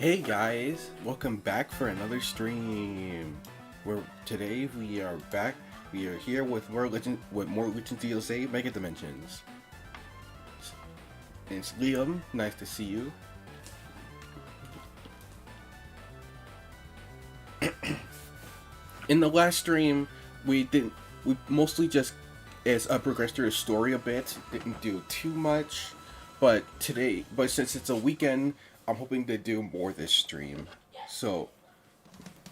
Hey guys, welcome back for another stream. Today we are back. We are here with more Legends DLC Mega Dimensions. It's Liam. Nice to see you. In the last stream, we mostly just progressed through the story a bit. Didn't do too much, but since it's a weekend, I'm hoping to do more this stream. So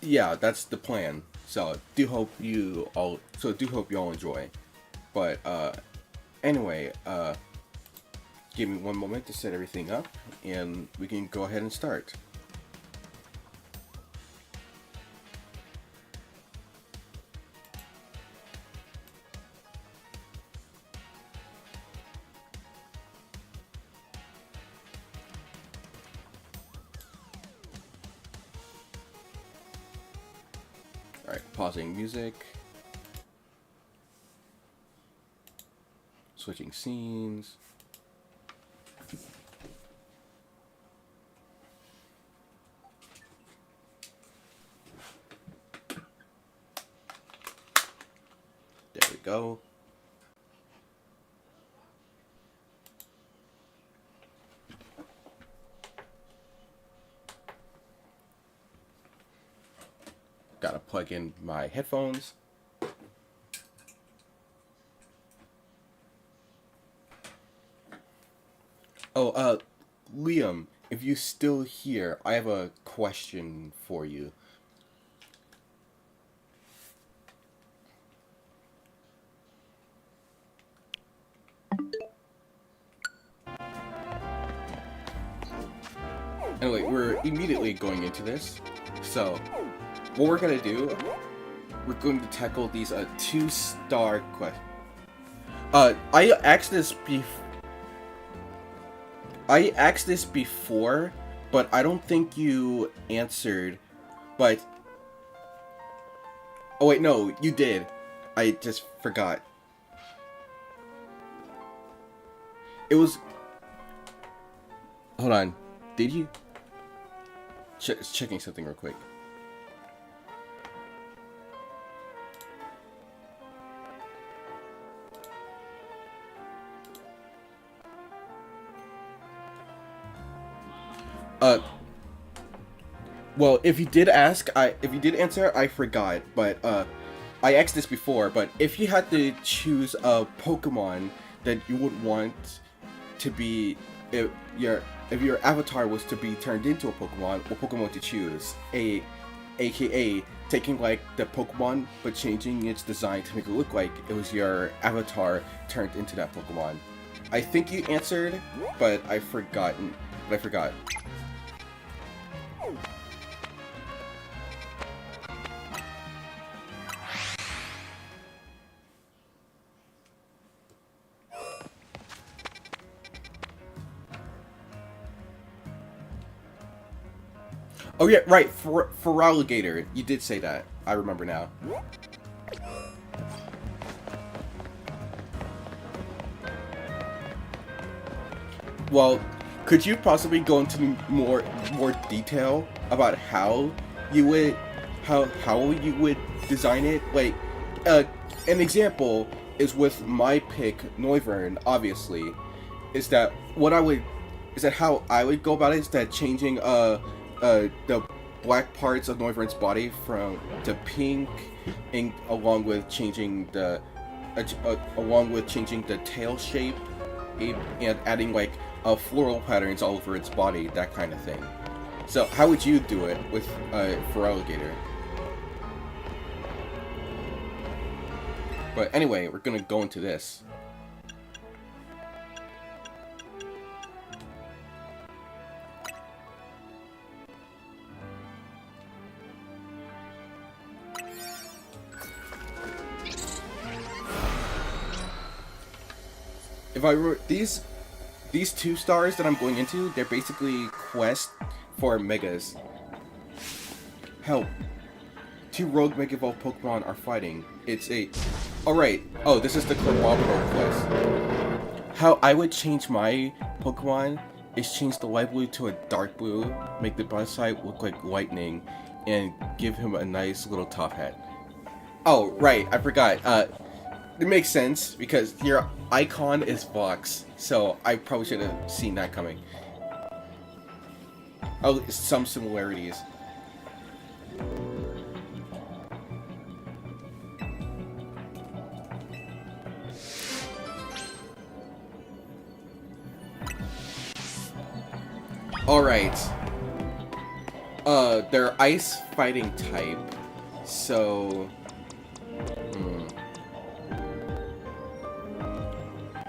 yeah, that's the plan. So do hope you all enjoy. But anyway, give me one moment to set everything up and we can go ahead and start. Alright, pausing music. Switching scenes. There we go. Gotta plug in my headphones. Oh, Liam, if you're still here, I have a question for you. Anyway, we're immediately going into this. So, what we're gonna do, we're going to tackle these 2-star questions. I asked this before, but I don't think you answered. But oh wait, no, you did. I just forgot. It was. Hold on, did you? Checking something real quick. Well, if you did answer, I forgot, but, I asked this before, but if you had to choose a Pokemon that you would want to be, if your avatar was to be turned into a Pokemon, what Pokemon would you choose? AKA, taking, like, the Pokemon, but changing its design to make it look like it was your avatar turned into that Pokemon. I think you answered, but I forgot. Oh yeah, right, for alligator. You did say that. I remember now. Well, could you possibly go into more detail about how you would design it? Like, an example is with my pick, Noivern. Obviously, how I would go about it is that changing the black parts of Noivern's body to pink, and along with changing the tail shape, and adding like floral patterns all over its body, that kind of thing. So how would you do it with for alligator? But anyway, we're gonna go into this. If I were these 2 stars that I'm going into, they're basically quests for megas. Help. 2 rogue Mega Evolved Pokemon are fighting. It's a... Alright. Oh, this is the Carbonaro quest. How I would change my Pokemon is change the light blue to a dark blue, make the bus side look like lightning, and give him a nice little top hat. Oh, right, I forgot. It makes sense because your icon is Vox, so I probably should have seen that coming. Oh, some similarities. Alright. They're ice fighting type, so...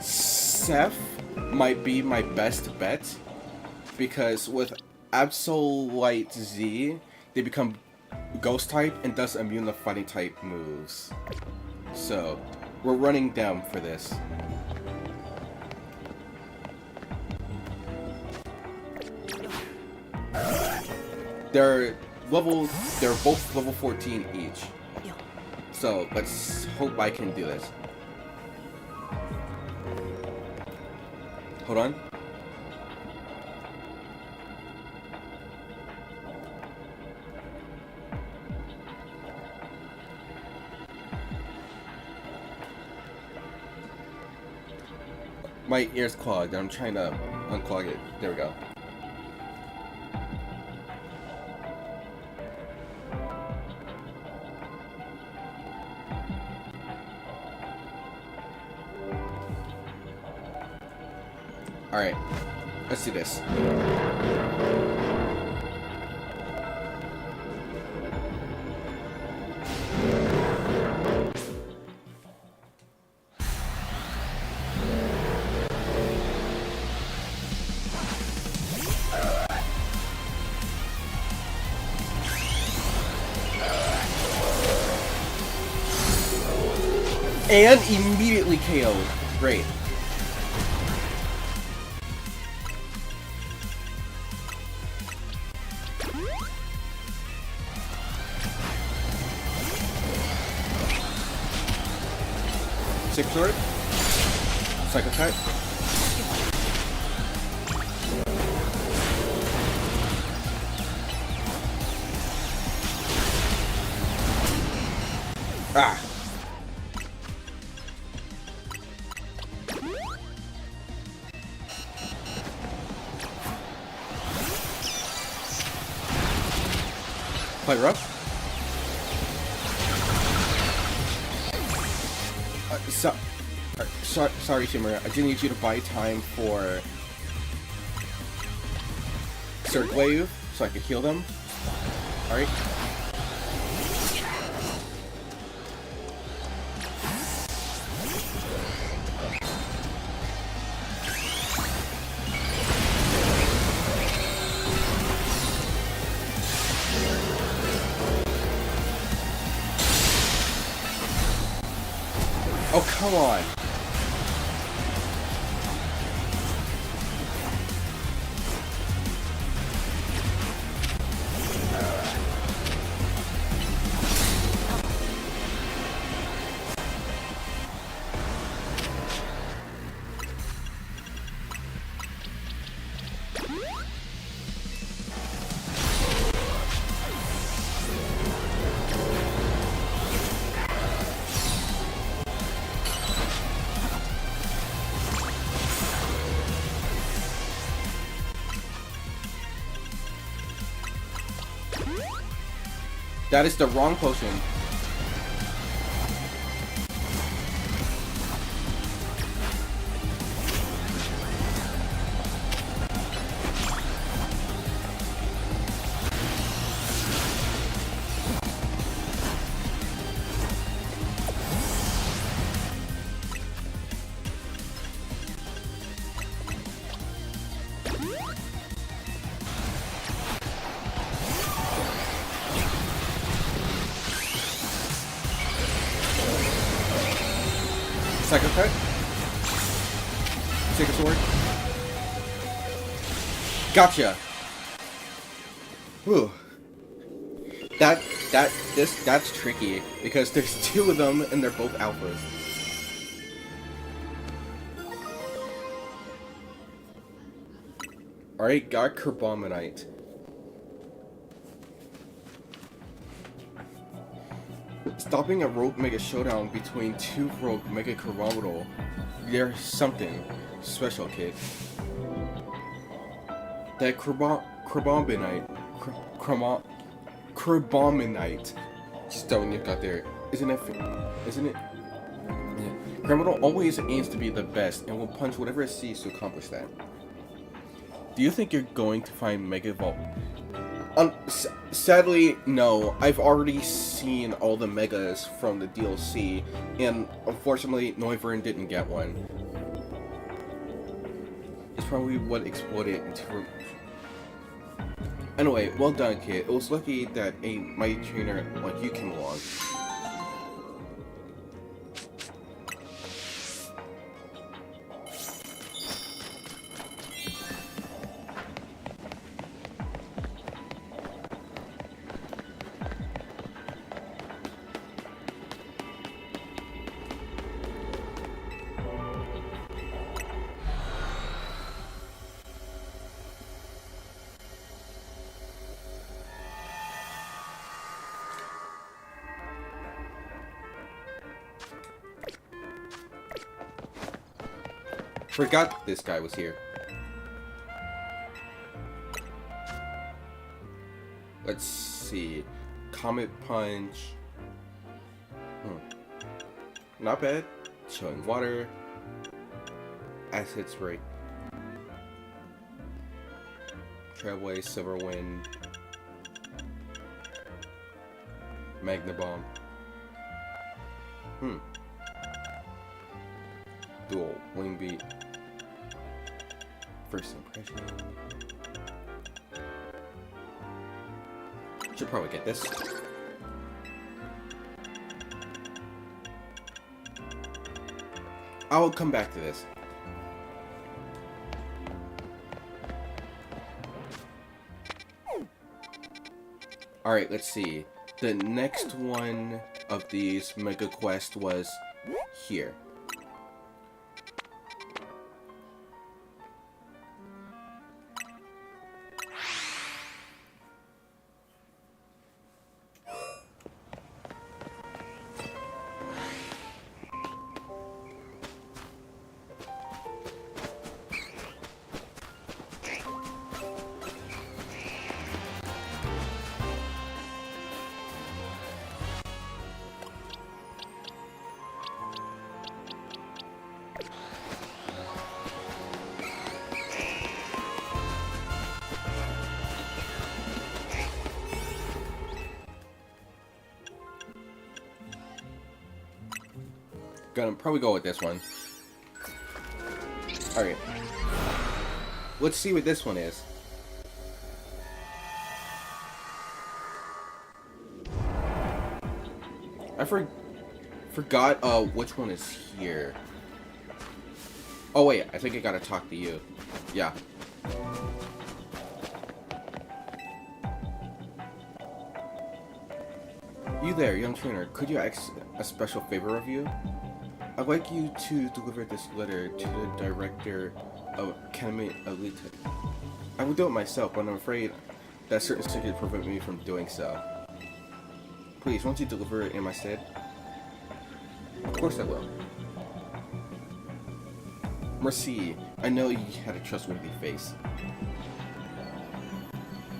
Seth might be my best bet, because with Absolite Z, they become Ghost type and thus immune to fighting type moves. So, we're running them for this. They're both level 14 each. So, let's hope I can do this. Hold on. My ear's clogged, and I'm trying to unclog it. There we go. Alright, let's do this. And immediately KO. Great. Six sword. Psycho cut. Ah. Quite rough. Sorry, Shimmer. I do need you to buy time for Surge Wave so I could heal them. Alright. Oh, come on. That is the wrong potion. Psycho cut. Take a sword. Gotcha. Whew. That's tricky because there's two of them and they're both alphas. Alright, got Kerbominite. Stopping a rogue mega showdown between two rogue mega Kerbominal. There's something special, kid. That Kerbominite. Kerbominite. Just that one you got there. Isn't it? Isn't it? Yeah. Kerbominal always aims to be the best and will punch whatever it sees to accomplish that. Do you think you're going to find Mega Evolve? Sadly, no. I've already seen all the Megas from the DLC, and unfortunately, Noivern didn't get one. It's probably what exploded into... Anyway, well done, kid. It was lucky that a mighty trainer like you came along. Forgot this guy was here. Let's see. Comet Punch. Not bad. Showing water. Acid Spray. Trailway, Silver Wind. Magna Bomb. Dual Wing Beat. First impression. Should probably get this. I'll come back to this. Alright, let's see. The next one of these Mega Quest was here. Gonna probably go with this one. Alright. Let's see what this one is. I forgot which one is here. Oh wait, I think I gotta talk to you. Yeah. You there, young trainer. Could you ask a special favor of you? I'd like you to deliver this letter to the director of Academy Elite. I would do it myself, but I'm afraid that certain secrets prevent me from doing so. Please, won't you deliver it in my stead? Of course I will. Merci. I know you had a trustworthy face.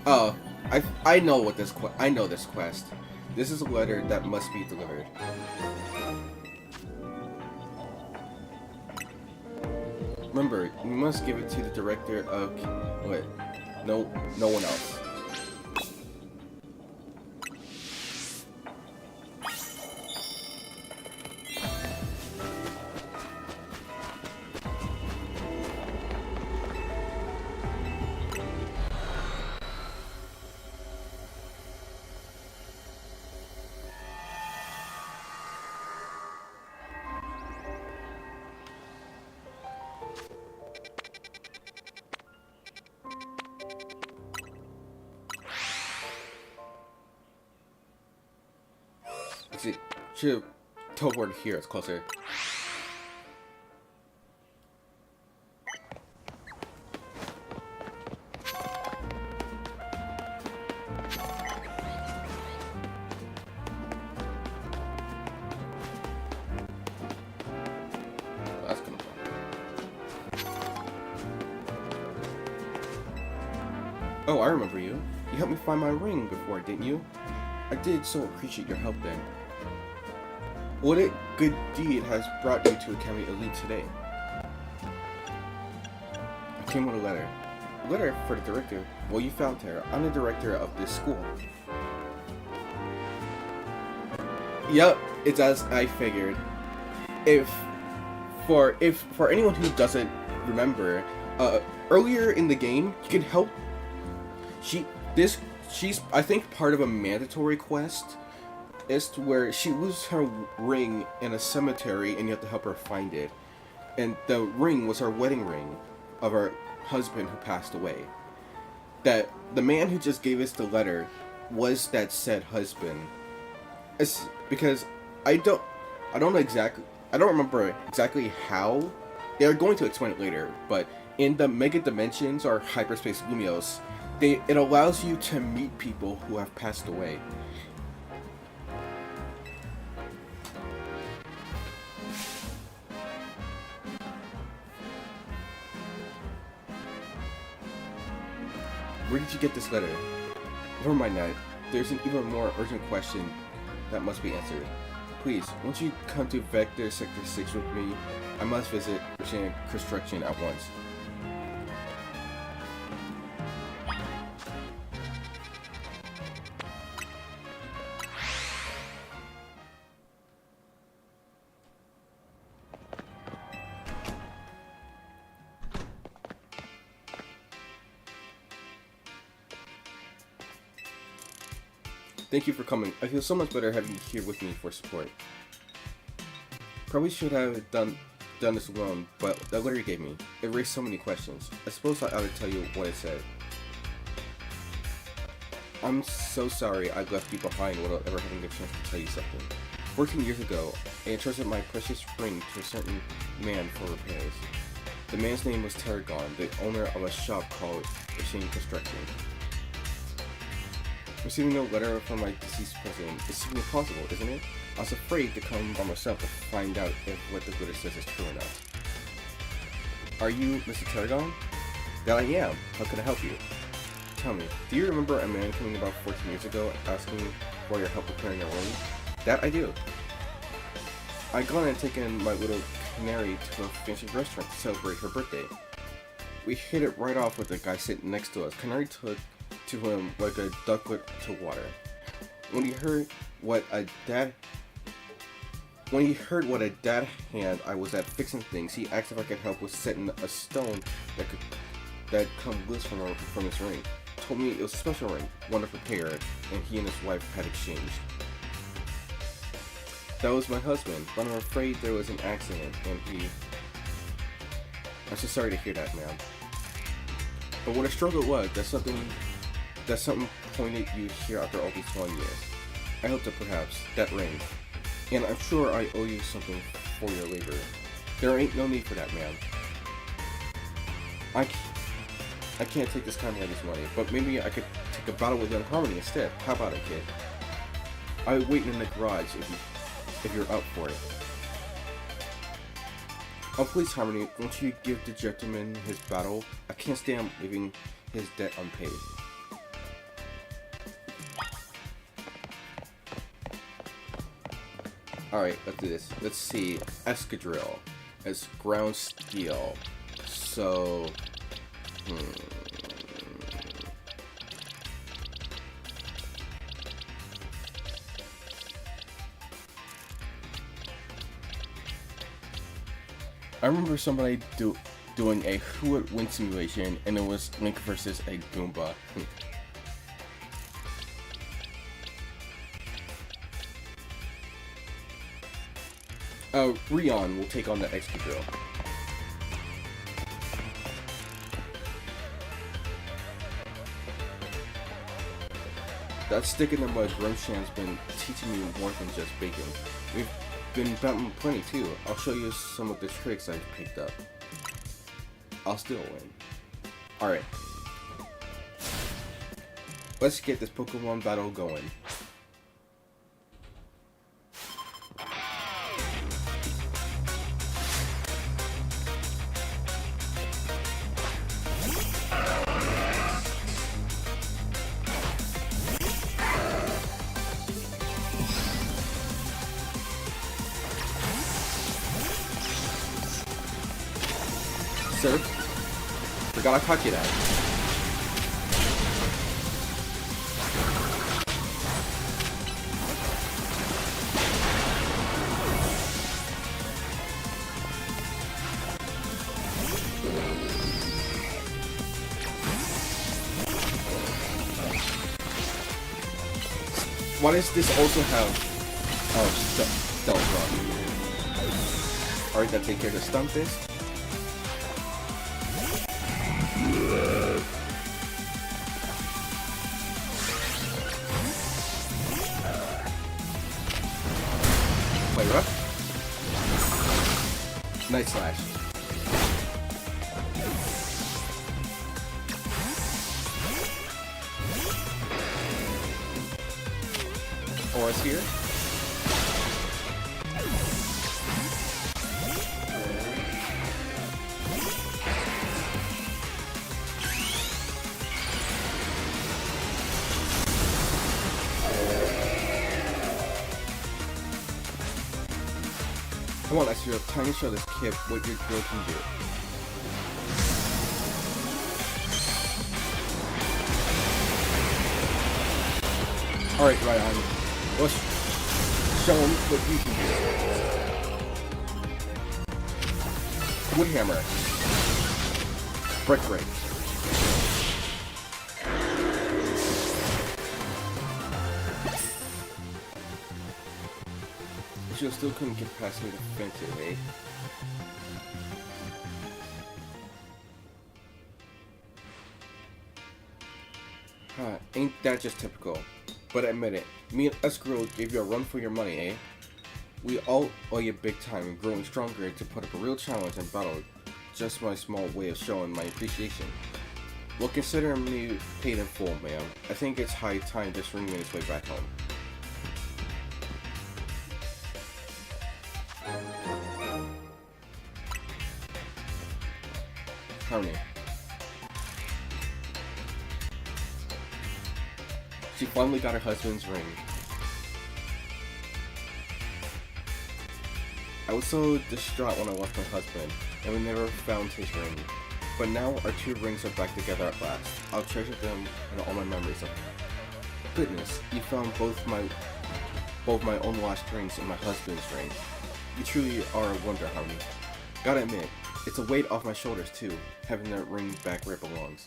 Oh, I know what this I know this quest. This is a letter that must be delivered. Remember, you must give it to the director of what? No one else. Should have teleported here, it's closer. Oh, I remember you. You helped me find my ring before, didn't you? I did so appreciate your help then. What a good deed has brought you to Academy Elite today? I came with a letter. A letter for the director? Well, you found her. I'm the director of this school. Yep, it's as I figured. If for anyone who doesn't remember, earlier in the game, you can help. She's I think part of a mandatory quest is to where she loses her ring in a cemetery and you have to help her find it. And the ring was her wedding ring of her husband who passed away. That the man who just gave us the letter was that said husband. It's because I don't remember exactly how. They're going to explain it later, but in the Mega Dimensions or Hyperspace Lumiose, it allows you to meet people who have passed away. Where did you get this letter? Never mind that. There's an even more urgent question that must be answered. Please, won't you come to Vector Sector 6 with me? I must visit Oceanic Construction at once. Thank you for coming. I feel so much better having you here with me for support. Probably should have done this alone, but that letter you gave me, it raised so many questions. I suppose I ought to tell you what it said. I'm so sorry I left you behind without ever having the chance to tell you something. 14 years ago, I entrusted my precious ring to a certain man for repairs. The man's name was Tarragon, the owner of a shop called Machine Construction. Receiving no letter from my deceased president is simply impossible, isn't it? I was afraid to come by myself to find out if what the letter says is true or not. Are you Mr. Tarragon? That I am. How can I help you? Tell me, do you remember a man coming about 14 years ago asking for your help preparing a ring? That I do. I'd gone and taken my little canary to a fancy restaurant to celebrate her birthday. We hit it right off with the guy sitting next to us. Canary took to him like a ducklet to water. When he heard what a dad hand I was at fixing things, he asked if I could help with setting a stone that come loose from his ring. Told me it was a special ring, one of a pair, and he and his wife had exchanged. That was my husband, but I'm afraid there was an accident, and I'm so sorry to hear that, man. But what a struggle it was, that's something pointed you here after all these long years. I hope that perhaps, that ring, and I'm sure I owe you something for your labor. There ain't no need for that, man. I can't take this kind lady's money, but maybe I could take a battle with Young Harmony instead. How about it, kid? I'll wait in the garage if you're up for it. Oh, please, Harmony, won't you give the gentleman his battle? I can't stand leaving his debt unpaid. Alright, let's do this. Let's see. Escadrille. It's ground steel. So... I remember somebody doing a who would win simulation, and it was Link versus a Goomba. Rion will take on the Escadrille. That stick in the mud Grumshan's been teaching me more than just bacon. We've been battling plenty too. I'll show you some of the tricks I've picked up. I'll still win. Alright. Let's get this Pokemon battle going. Surf. Forgot I taught you that. Why does this also have... Oh, stealth rock. Alright, that take care of the stun fist. Play rough. Nice slash. Aura's here. Come on, Ezreal, time to show this kid what your girl can do. Alright, Ryan. Let's show him what you can do. Woodhammer. Brick break. She still couldn't get past me defensive, eh? Huh, ain't that just typical? But admit it, me and Escrow gave you a run for your money, eh? We all owe you big time and growing stronger to put up a real challenge and battle. Just my small way of showing my appreciation. Well, consider me paid in full, ma'am. I think it's high time this ring made its way back home. Harmony. She finally got her husband's ring. I was so distraught when I lost my husband, and we never found his ring. But now our two rings are back together at last. I'll treasure them and all my memories of goodness. You found both my own lost rings and my husband's ring. You truly are a wonder, Harmony. Gotta admit, it's a weight off my shoulders too, having that ring back where it belongs.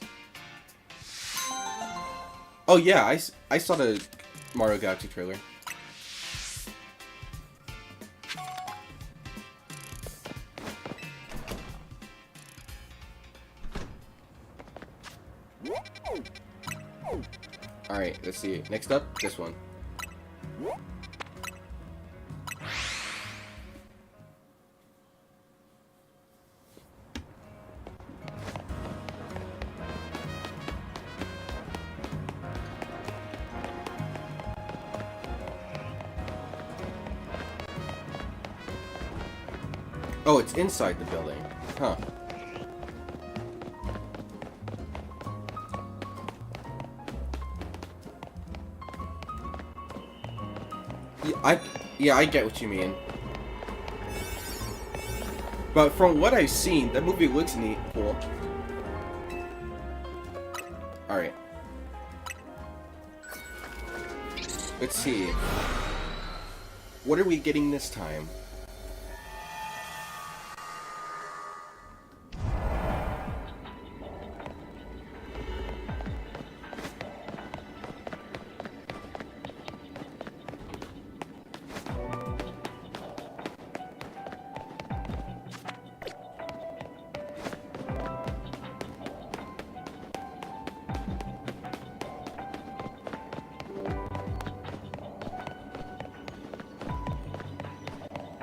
Oh yeah, I saw the Mario Galaxy trailer. Alright, let's see. Next up, this one. Oh, it's inside the building. Huh. Yeah, I get what you mean. But from what I've seen, that movie looks neat. Cool. Alright. Let's see. What are we getting this time?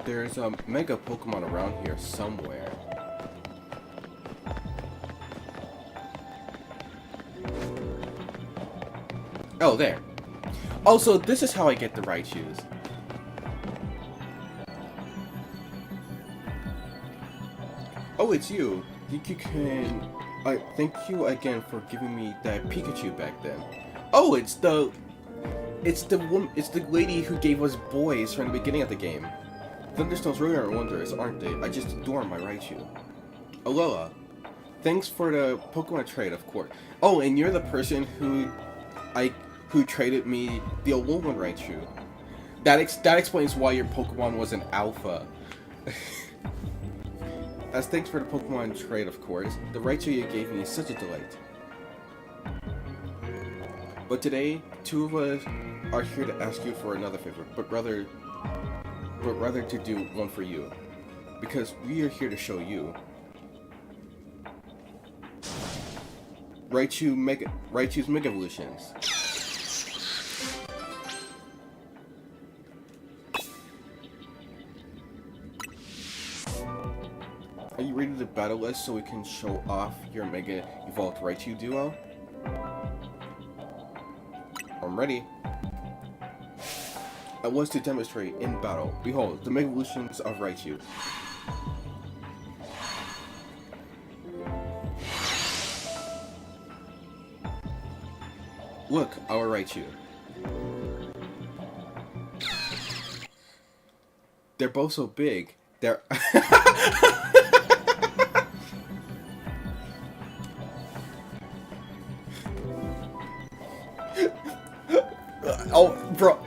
There's a mega Pokemon around here somewhere. Oh, there. Also, this is how I get the right shoes. Oh, it's you. Think you can... thank you again for giving me that Pikachu back then. Oh, it's the lady who gave us boys from the beginning of the game. Thunderstones really are wondrous, aren't they? I just adore my Raichu. Alola. Thanks for the Pokemon trade, of course. Oh, and you're the person who traded me the Alolan Raichu. That explains why your Pokemon was an alpha. That's thanks for the Pokemon trade, of course. The Raichu you gave me is such a delight. But today, two of us are here to ask you for another favor, but rather to do one for you. Because we are here to show you Raichu's Mega Evolutions. Are you ready to battle us so we can show off your Mega Evolved Raichu duo? I'm ready. I was to demonstrate in battle. Behold, the Mega Evolutions of Raichu. Look, our Raichu. They're both so big. They're oh, bro.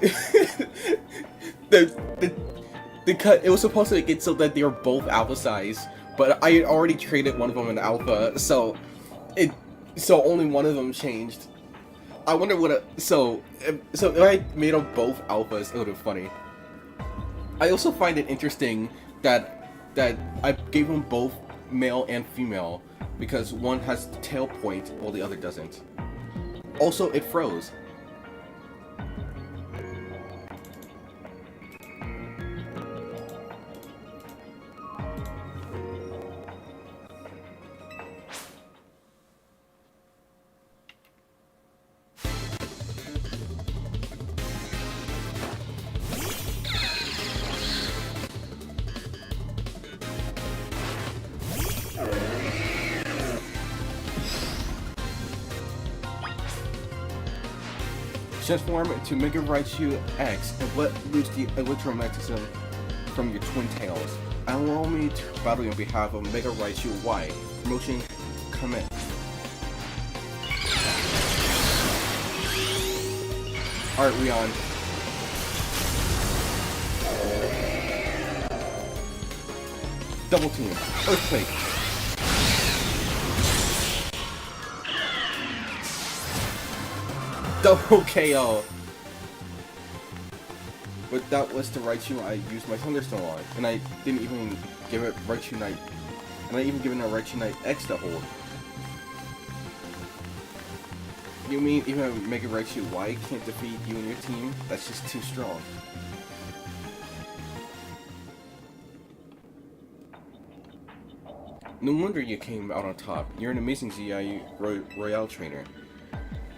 the cut. It was supposed to get so that they were both alpha size, but I had already traded one of them in alpha, so only one of them changed. I wonder what so if I made them both alphas, it would have been funny. I also find it interesting that I gave them both male and female because one has the tail point while the other doesn't. Also, it froze. Transform into Mega Raichu X and let loose the electromagnetism from your twin tails. Allow me to battle on behalf of Mega Raichu Y. Promotion commence. Alright, Leon. Double team. Earthquake. Double KO. But that was the Raichu I used my Thunderstone on, and I didn't even give it Raichu Knight, and I even given it Raichu Knight X to hold. You mean even Mega Raichu Y can't defeat you and your team? That's just too strong. No wonder you came out on top. You're an amazing ZI Royale trainer.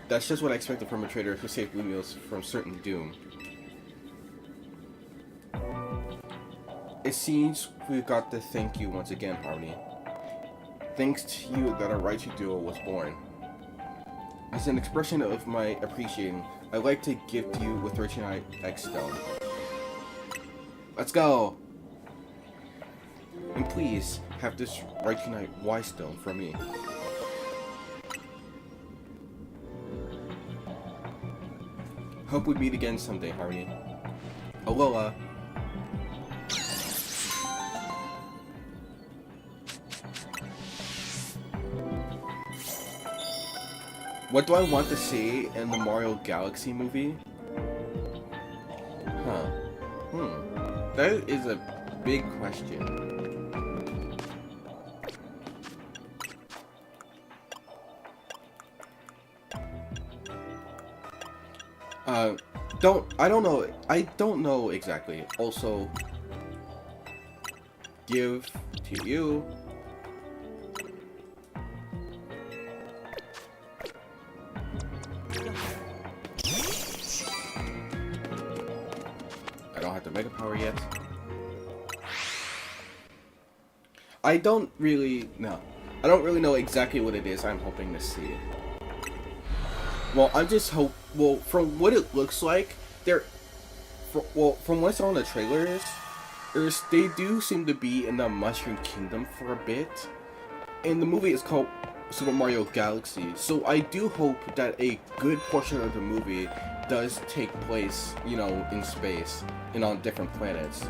That's just what I expected from a trader who saved Lumiose from certain doom. It seems we got to thank you once again, Harmony. Thanks to you that our Raichu duo was born. As an expression of my appreciation, I'd like to gift you with Raichu Knight X Stone. Let's go! And please, have this Raichu Knight Y Stone from me. Hope we meet again someday, Harmony. Alola. What do I want to see in the Mario Galaxy movie? Huh. That is a big question. I don't know exactly. Also, give to you. I don't have the Mega Power yet. I don't really know exactly what it is I'm hoping to see. Well, from what it looks like, from what I saw in the trailers, they do seem to be in the Mushroom Kingdom for a bit. And the movie is called Super Mario Galaxy, so I do hope that a good portion of the movie does take place, you know, in space and on different planets.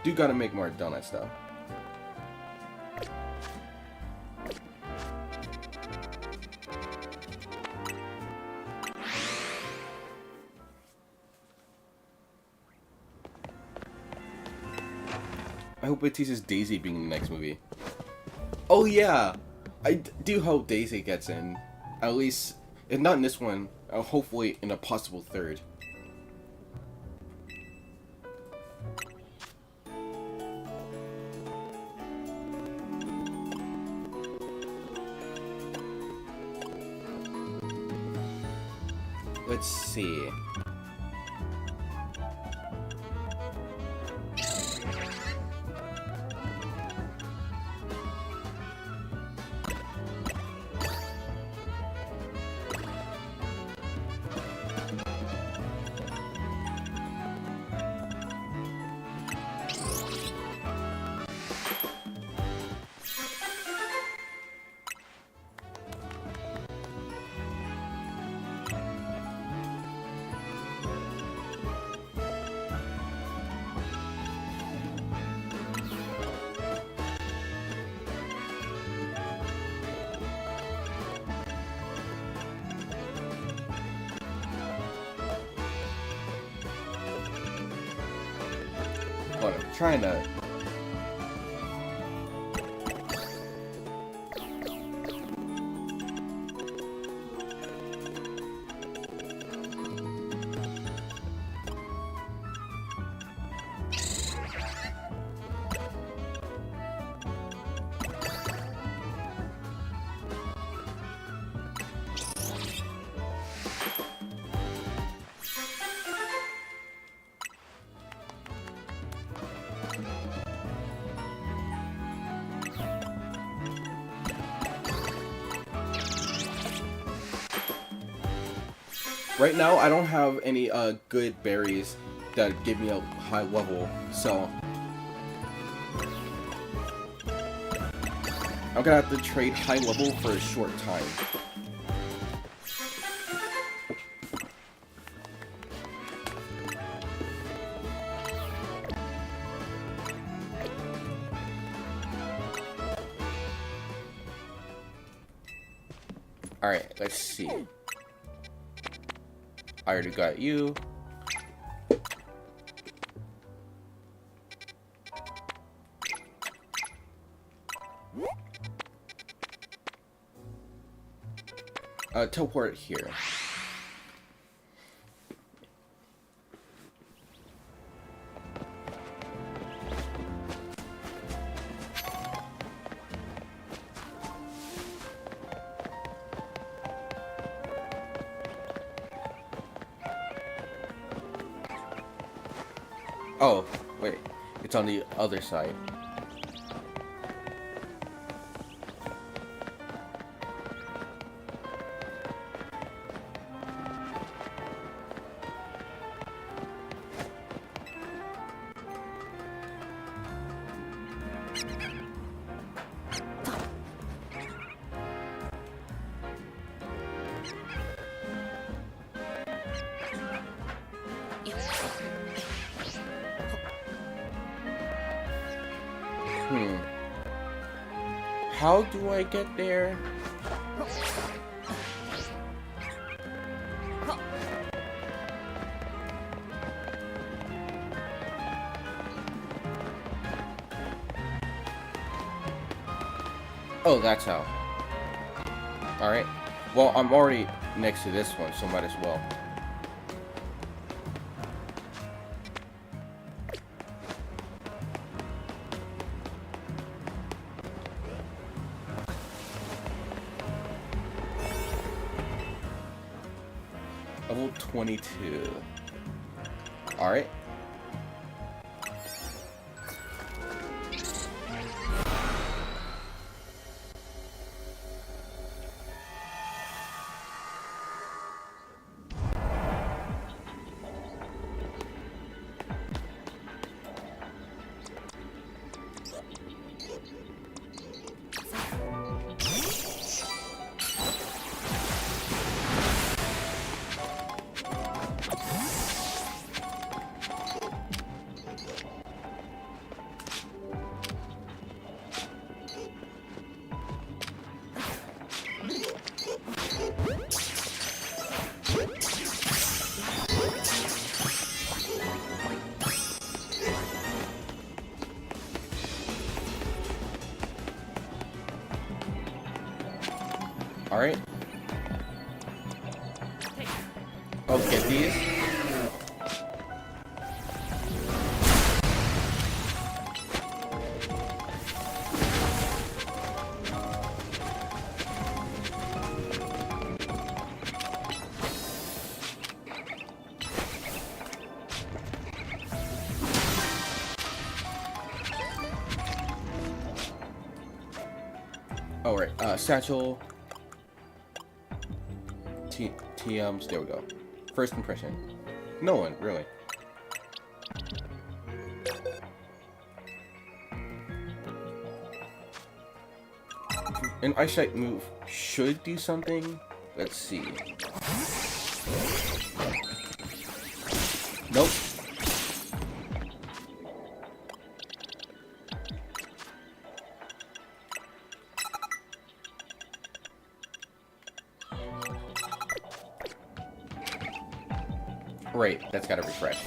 Do gotta make more donuts though. I hope it teases Daisy being in the next movie. Oh yeah! Do hope Daisy gets in. At least, if not in this one, hopefully in a possible third. Let's see. Hold on, I'm trying to... Right now, I don't have any good berries that give me a high level, so I'm gonna have to trade high level for a short time. Alright, let's see. I already got you. Teleport here. Oh, wait. It's on the other side. How do I get there? Oh, that's how. Alright. Well, I'm already next to this one, so might as well. Level 22. Alright. Alright. Oh, get these. Alright, satchel. TMs, there we go. First impression. No one, really. An eyesight move should do something. Let's see. Nope. Right, that's gotta refresh.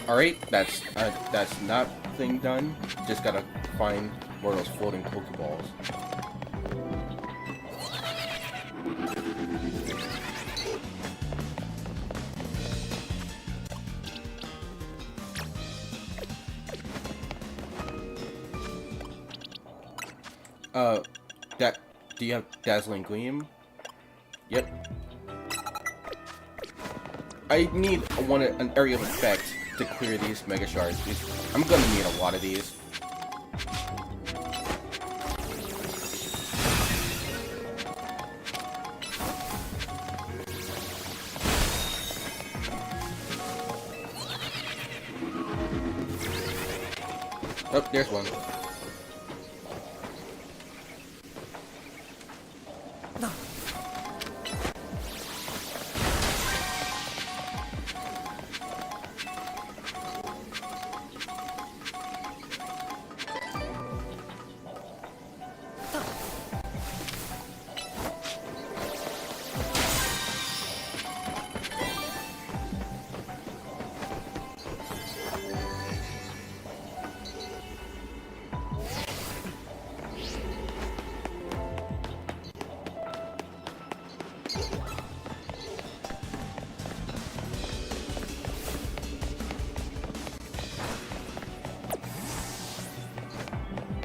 Alright, that's nothing done. Just gotta find more of those floating Pokeballs. Do you have Dazzling Gleam? Yep. I need an area of effect to clear these Mega Shards. I'm gonna need a lot of these. Oh, there's one. No.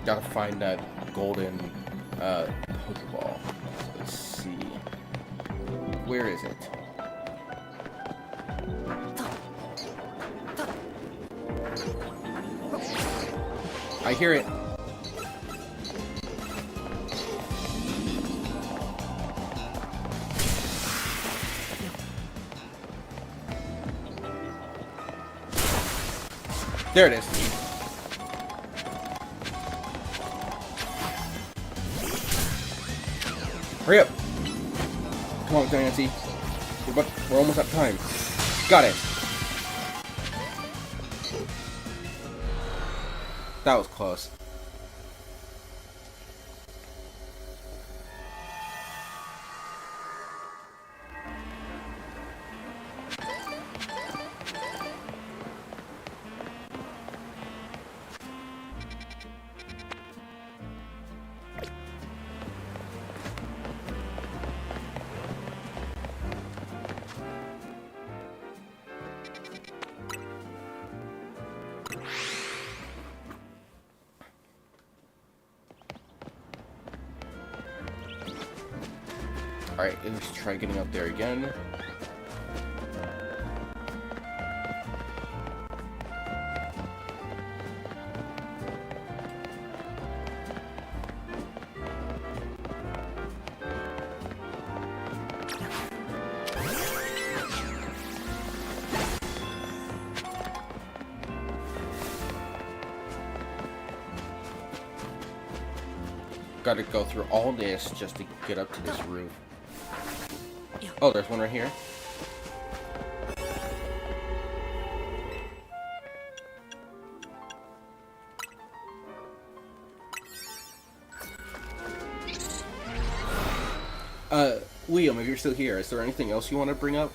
Gotta find that golden Pokeball. Let's see. Where is it? I hear it. There it is. Hurry up! Come on, Diancie. We're almost out of time. Got it! That was close. Alright, let's try getting up there again. Gotta go through all this just to get up to this roof. Oh, there's one right here. Uh, Liam, if you're still here, is there anything else you want to bring up?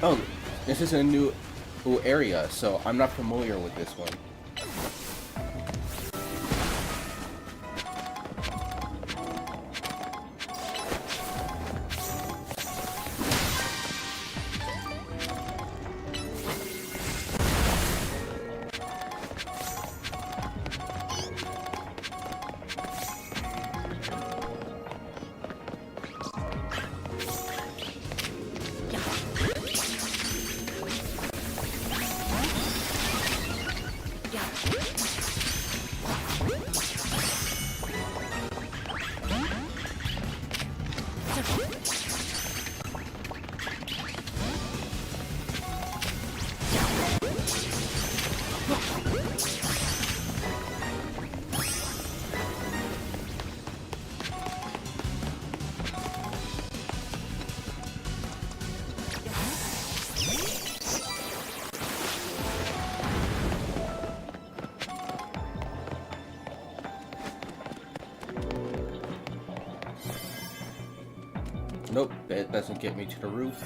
Oh, this is a new area, so I'm not familiar with this one. Nope, that doesn't get me to the roof.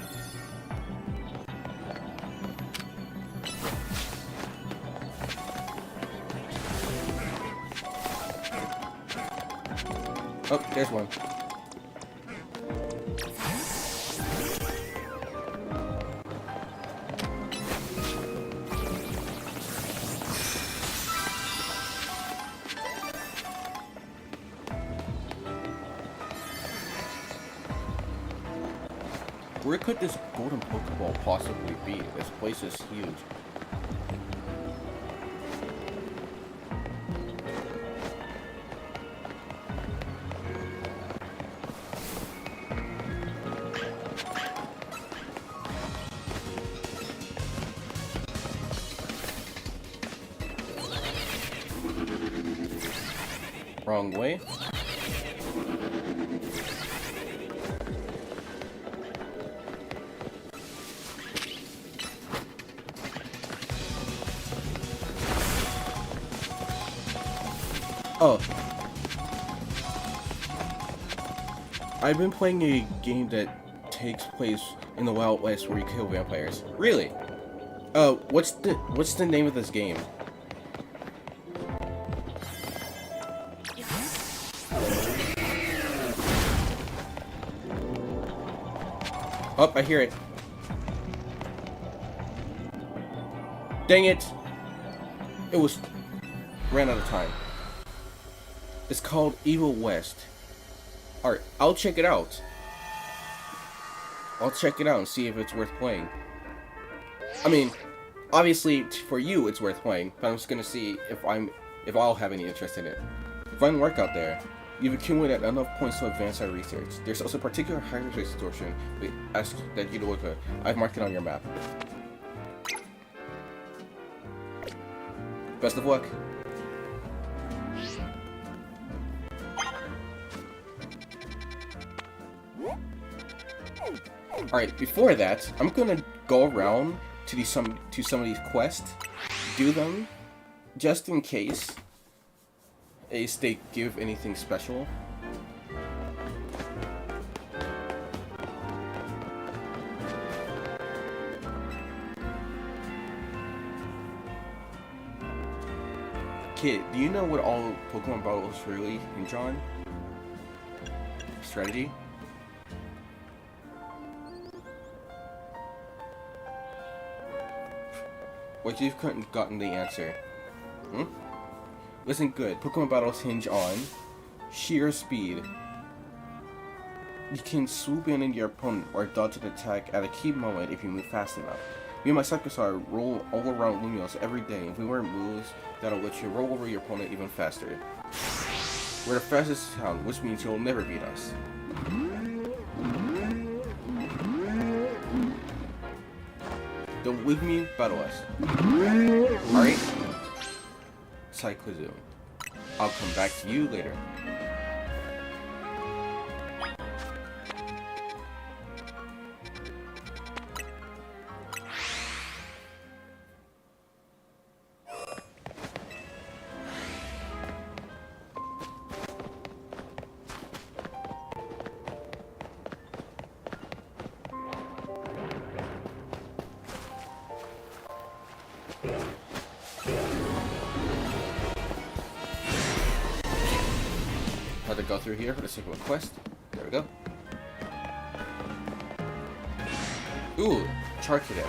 Oh, there's one. Where could this golden Pokeball possibly be? This place is huge. Wrong way. Oh. I've been playing a game that takes place in the Wild West where you kill vampires. Really? What's the name of this game? Oh, I hear it. Dang it! Ran out of time. It's called Evil West. Alright, I'll check it out. I'll check it out and see if it's worth playing. I mean, obviously for you it's worth playing, but I'm just gonna see if I'll have any interest in it. Fun work out there. You've accumulated enough points to advance our research. There's also a particular hyperspace distortion we ask that you to look at. I've marked it on your map. Best of luck. Alright, before that, I'm gonna go around to some of these quests, do them, just in case they give anything special. Kid, do you know what all Pokemon battles really hinge on? Strategy? What you couldn't gotten the answer? Hmm? Listen good. Pokemon battles hinge on sheer speed. You can swoop in into your opponent or dodge an attack at a key moment if you move fast enough. Me and my Sakusar roll all around Lumiose every day. If we weren't moves, that'll let you roll over your opponent even faster. We're the fastest town, which means you'll never beat us. Don't leave me, battle us. Alright? Cyclozoom. I'll come back to you later. Had to go through here for the sake of a quest. There we go. Ooh, Charcadet.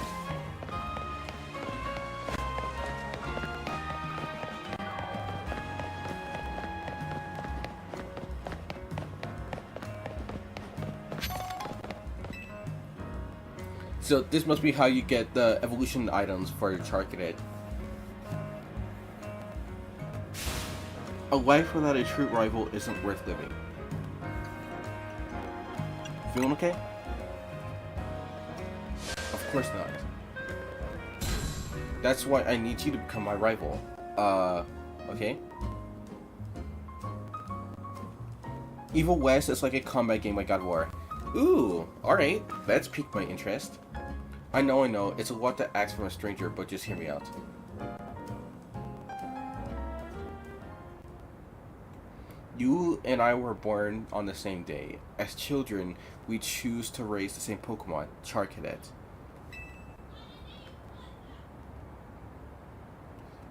So this must be how you get the evolution items for your Charcadet. A life without a true rival isn't worth living. Feeling okay? Of course not. That's why I need you to become my rival. Okay? Evil West is like a combat game like God of War. Ooh, alright. That's piqued my interest. I know, it's a lot to ask from a stranger, but just hear me out. You and I were born on the same day. As children, we choose to raise the same Pokemon, Charcadet.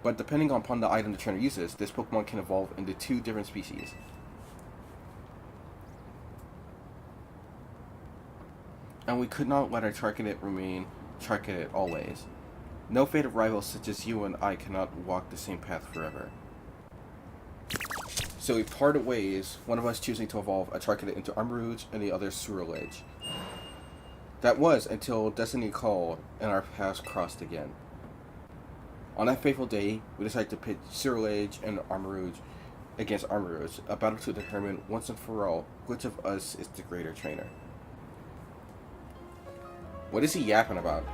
But depending upon the item the trainer uses, this Pokemon can evolve into 2 different species. And we could not let our Charcadet remain Charcadet always. No fated rivals such as you and I cannot walk the same path forever. So we parted ways, one of us choosing to evolve a Charcadet into Armarouge and the other Ceruledge. That was until Destiny called and our paths crossed again. On that fateful day, we decided to pit Ceruledge and Armarouge against Armarouge, a battle to determine once and for all which of us is the greater trainer. What is he yapping about?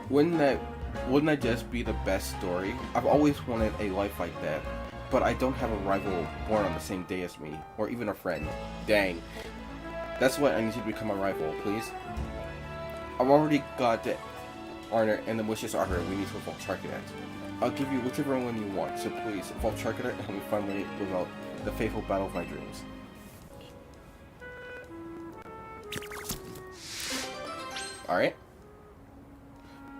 Wouldn't that just be the best story? I've always wanted a life like that, but I don't have a rival born on the same day as me, or even a friend. Dang. That's why I need you to become my rival, please. I've already got the honor and the wishes are here. We need to evolve Charcadet. I'll give you whichever one you want, so please evolve Charcadet and help me finally live out the faithful battle of my dreams. Alright.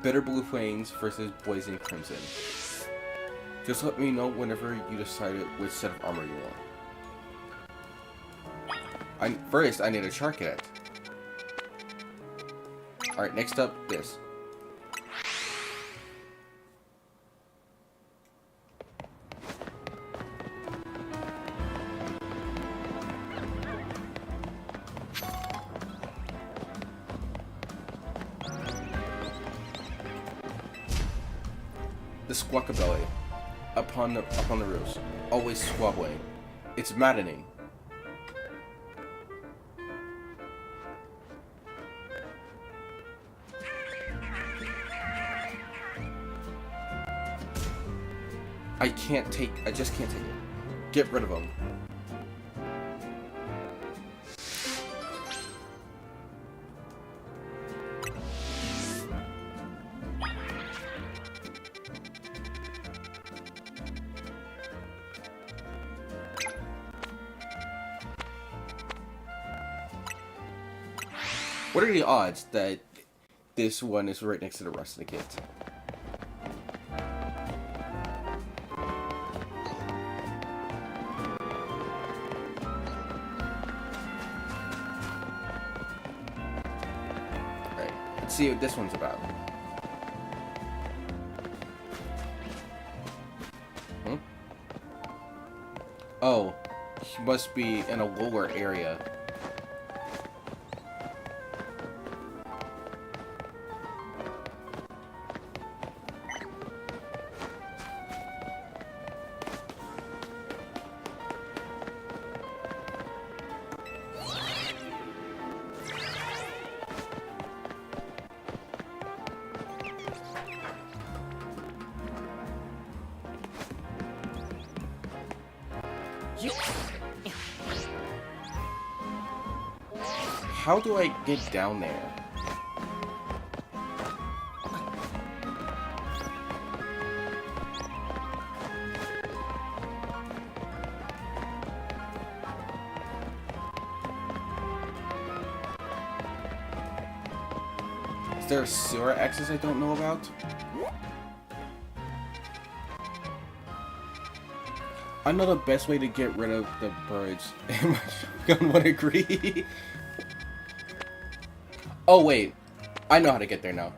Bitter Blue Flames versus Blazing Crimson. Just let me know whenever you decided which set of armor you want. First, I need a Charcadet. Alright, next up, this. The Squawkabilly, upon the roofs, always squabbling. It's maddening. I just can't take it. Get rid of him. What are the odds that this one is right next to the rest of the kids? Let's see what this one's about. Hmm? Oh, he must be in a lower area. How do I get down there? Is there a sewer access I don't know about? I know the best way to get rid of the birds. And my shotgun would agree. Oh wait, I know how to get there now.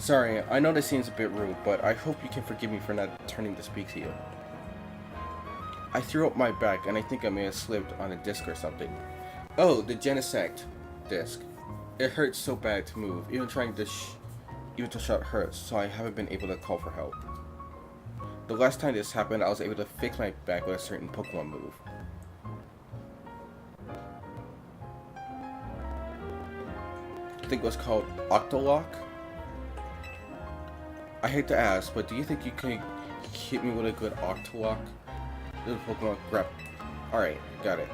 Sorry, I know this seems a bit rude, but I hope you can forgive me for not turning to speak to you. I threw up my back, and I think I may have slipped on a disc or something. Oh, the Genesect disc. It hurts so bad to move, even to shut hurts, so I haven't been able to call for help. The last time this happened, I was able to fix my back with a certain Pokemon move. I think it was called Octolock? I hate to ask, but do you think you can hit me with a good Octolock? Little Pokemon grab. Alright, got it.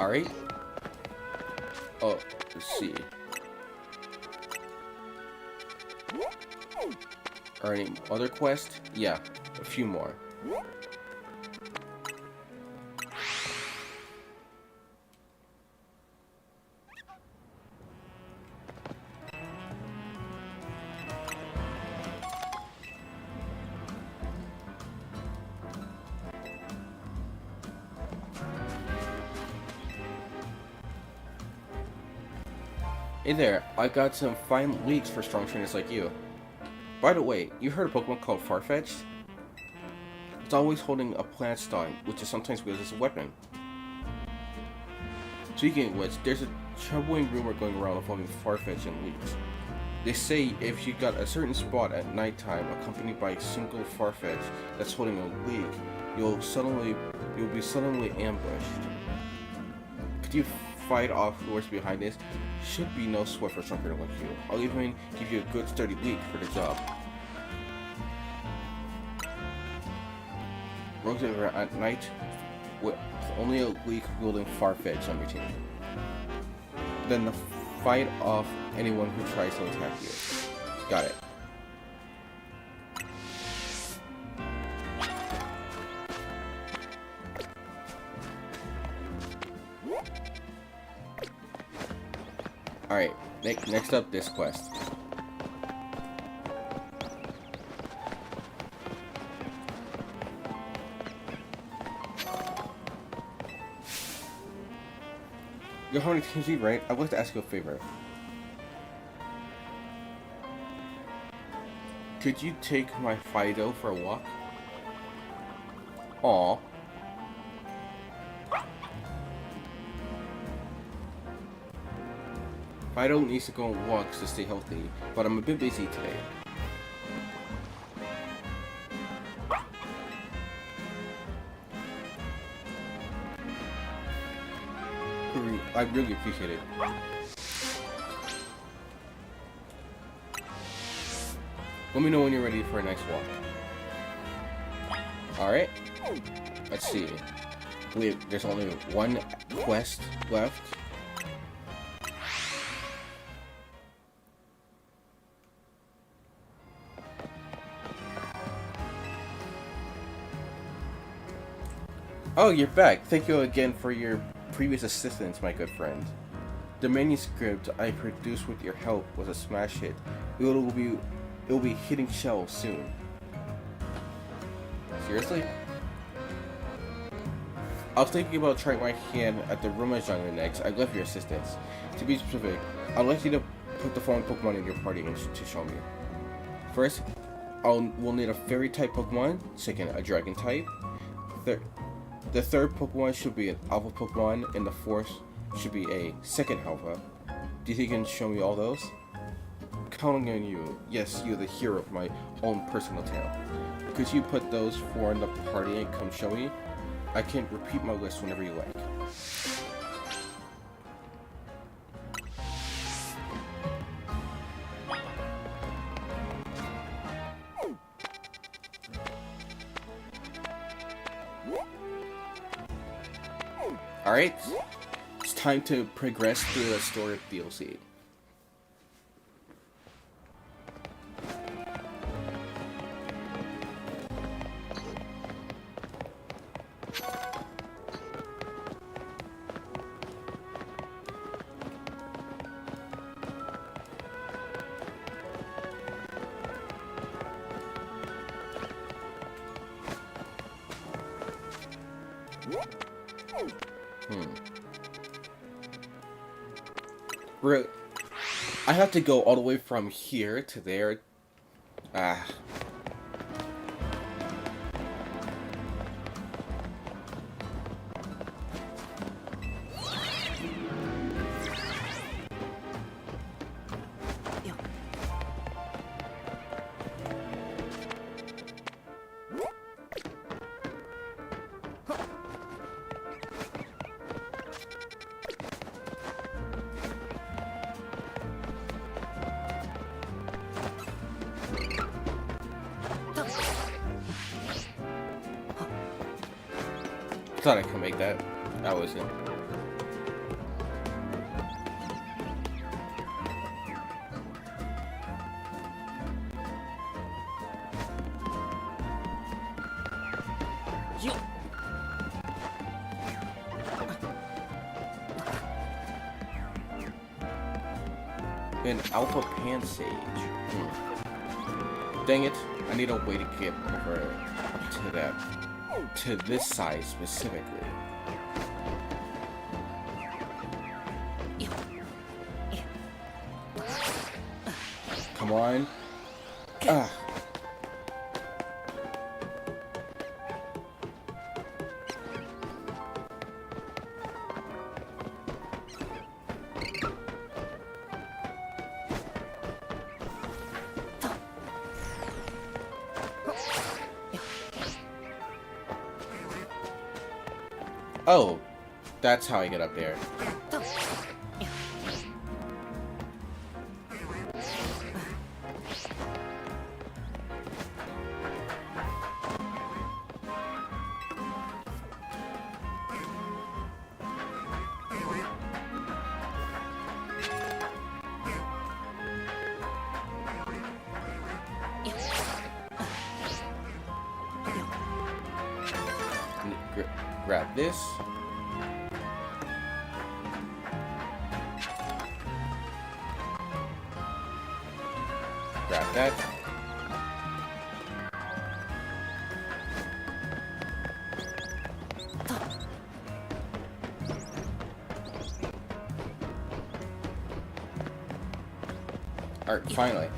Alright. Oh, let's see. Are any other quests? Yeah, a few more. Hey there, I got some fine leaks for strong trainers like you. By the way, you heard of a Pokemon called Farfetch'd? It's always holding a plant stalk, which is sometimes wielded as a weapon. Speaking of which, there's a troubling rumor going around involving Farfetch'd and leaks. They say if you got a certain spot at nighttime accompanied by a single Farfetch'd that's holding a leak, you'll be suddenly ambushed. Could you fight off whoever's behind this? Should be no sweat for something like you. I'll even give you a good sturdy leak for the job. Rogues at night with only a leak wielding Farfetch'd on your team. Then fight off anyone who tries to attack you. Got it. Alright, next up, this quest. You're holding TNG, right? I'd like to ask you a favor. Could you take my Fido for a walk? Aw. I don't need to go on walks to stay healthy, but I'm a bit busy today. I really appreciate it. Let me know when you're ready for a nice walk. Alright. Let's see. There's only one quest left. Oh, you're back. Thank you again for your previous assistance, my good friend. The manuscript I produced with your help was a smash hit. It will be hitting shelves soon. Seriously? I was thinking about trying my hand at the Roma genre next. I love your assistance. To be specific, I'd like you to put the following Pokemon in your party to show me. First, we'll need a fairy type Pokemon. Second, a dragon type. The third Pokemon should be an alpha Pokemon, and the fourth should be a second alpha. Do you think you can show me all those? Counting on you. Yes, you're the hero of my own personal tale. Could you put those four in the party and come show me? I can repeat my list whenever you like. Alright, it's time to progress through the story of DLC. Really? I have to go all the way from here to there. Ah. Thought I could make that. I wasn't. An alpha pan sage. Dang it! I need a way to get over to that. To this size specifically. Come on. Ah. Oh, that's how I get up there. Grab this. Grab that. Alright, finally.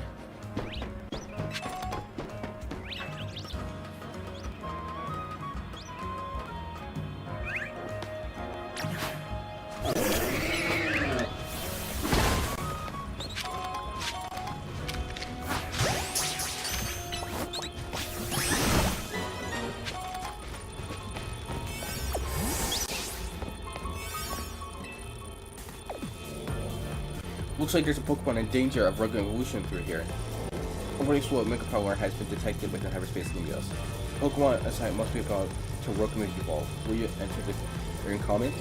Looks like there's a Pokemon in danger of rogue evolution through here. A warning school of Mega Power has been detected within Hyperspace Lumiose. Pokemon assigned must be about to rogue Mega Evolve. Will you enter the area comment?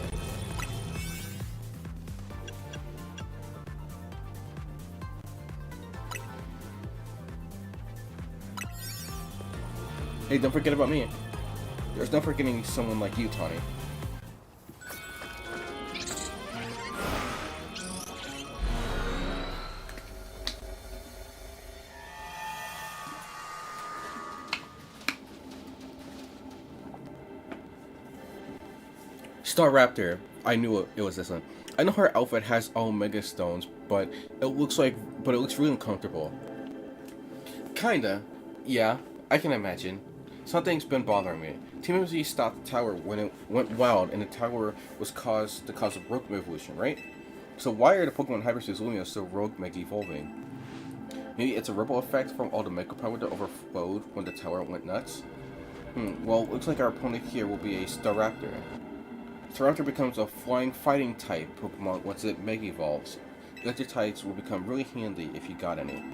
Hey, don't forget about me. There's no forgetting someone like you, Tawny. Staraptor. I knew it was this one. I know her outfit has all Mega Stones, but it looks really uncomfortable. Kinda. Yeah, I can imagine. Something's been bothering me. Team MZ stopped the tower when it went wild, and the tower was the cause of rogue evolution, right? So why are the Pokemon Hyperspace Lumiose still rogue Mega evolving? Maybe it's a ripple effect from all the Mega Power that overflowed when the tower went nuts? Well, looks like our opponent here will be a Staraptor. Staraptor becomes a flying fighting type Pokemon once it Mega evolves. Electric types will become really handy if you got any.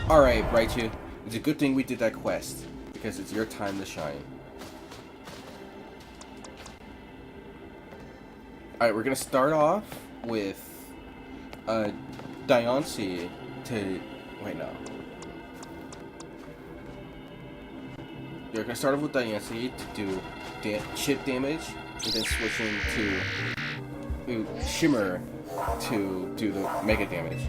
Alright, Raichu. It's a good thing we did that quest, because it's your time to shine. Alright, we're gonna start off with Diancie to... wait, no. You're gonna start off with Diancie to do chip damage, and then switching to Shimmer to do the Mega damage.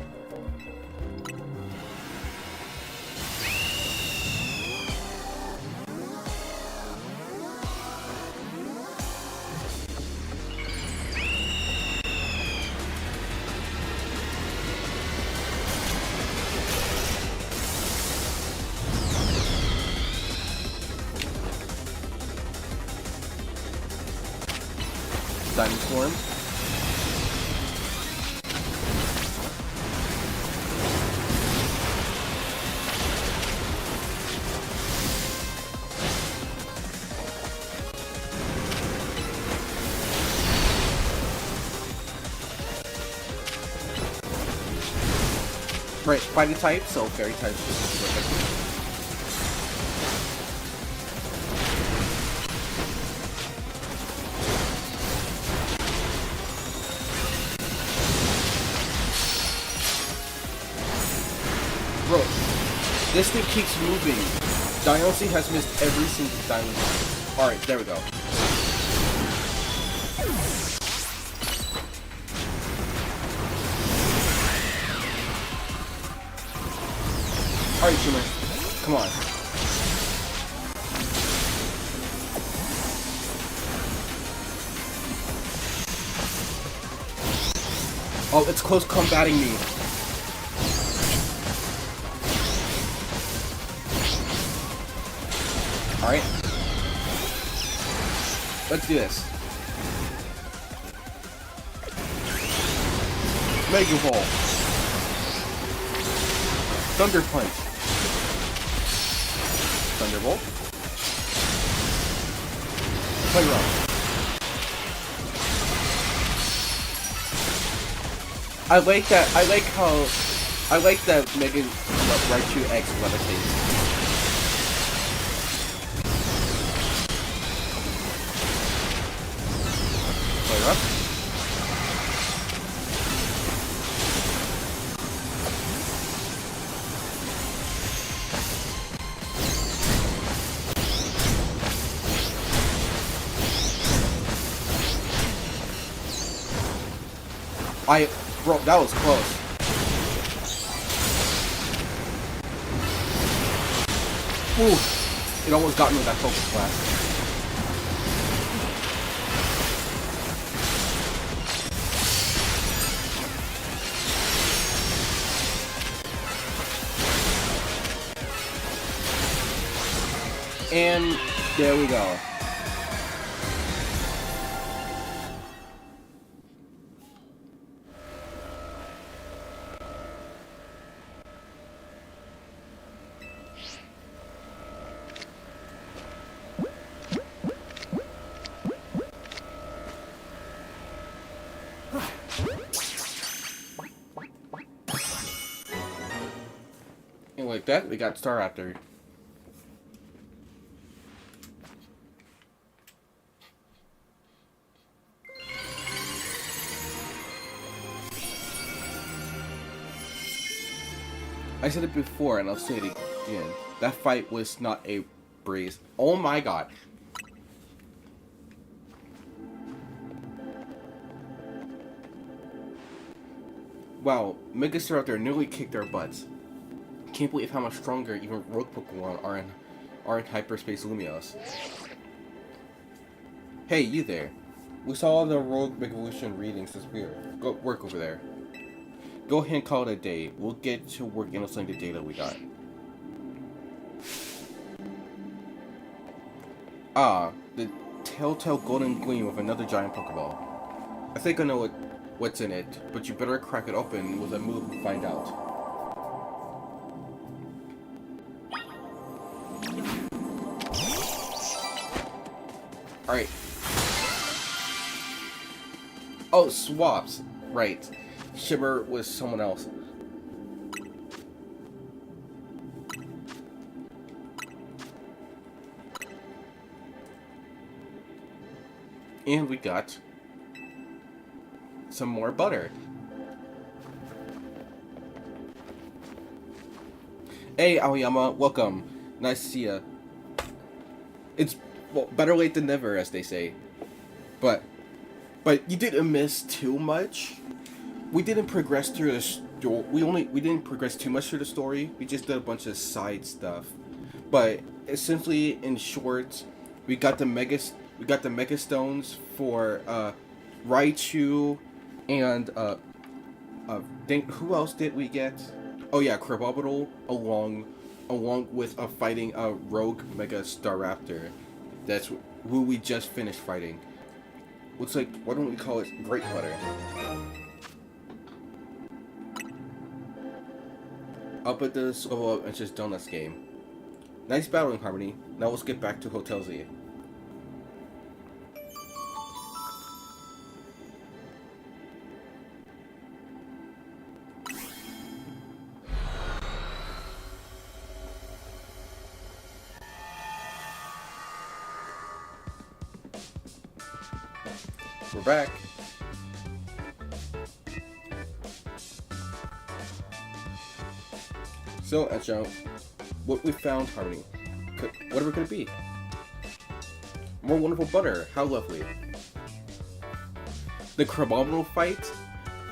Diamond Storm. Right, fighting type, so fairy type is perfect. Bro, this thing keeps moving. Diancie has missed every single diamond. Alright, there we go. Alright, Shimmer. Come on. Oh, it's close combating me. Alright. Let's do this. Mega Ball. Thunder Punch. Thunderbolt. Play rough. I like that Mega Raichu X levitates. Play rough. Bro, that was close. Ooh, it almost got me with that focus blast. And there we go. like that, we got Staraptor. I said it before, and I'll say it again. That fight was not a breeze. Oh my god. Wow, Megastars out there nearly kicked our butts. Can't believe how much stronger even rogue Pokemon are in Hyperspace Lumiose. Hey, you there. We saw the rogue Megavolution readings disappear. Go work over there. Go ahead and call it a day. We'll get to work analyzing the data we got. Ah, the telltale golden gleam of another giant Pokeball. I think I know what's in it, but you better crack it open with a move and find out. Alright. Oh, swaps. Right. Shimmer was someone else. And we got some more butter. Hey, Aoyama, welcome. Nice to see ya. It's, well, better late than never, as they say. But you didn't miss too much. We didn't progress through the story. We didn't progress too much through the story. We just did a bunch of side stuff. But essentially, in short, we got the Mega Stones for Raichu, and who else did we get? Oh yeah, Crabominal, along with fighting a rogue Mega Staraptor. That's who we just finished fighting. Looks like, why don't we call it Great Butter? I'll put this level up and just Donuts game. Nice battling, Harmony. Now let's get back to Hotel Z. We're back. So, Echo, what we found, Harmony, whatever could it be? More wonderful butter, how lovely. The Crabominal fight?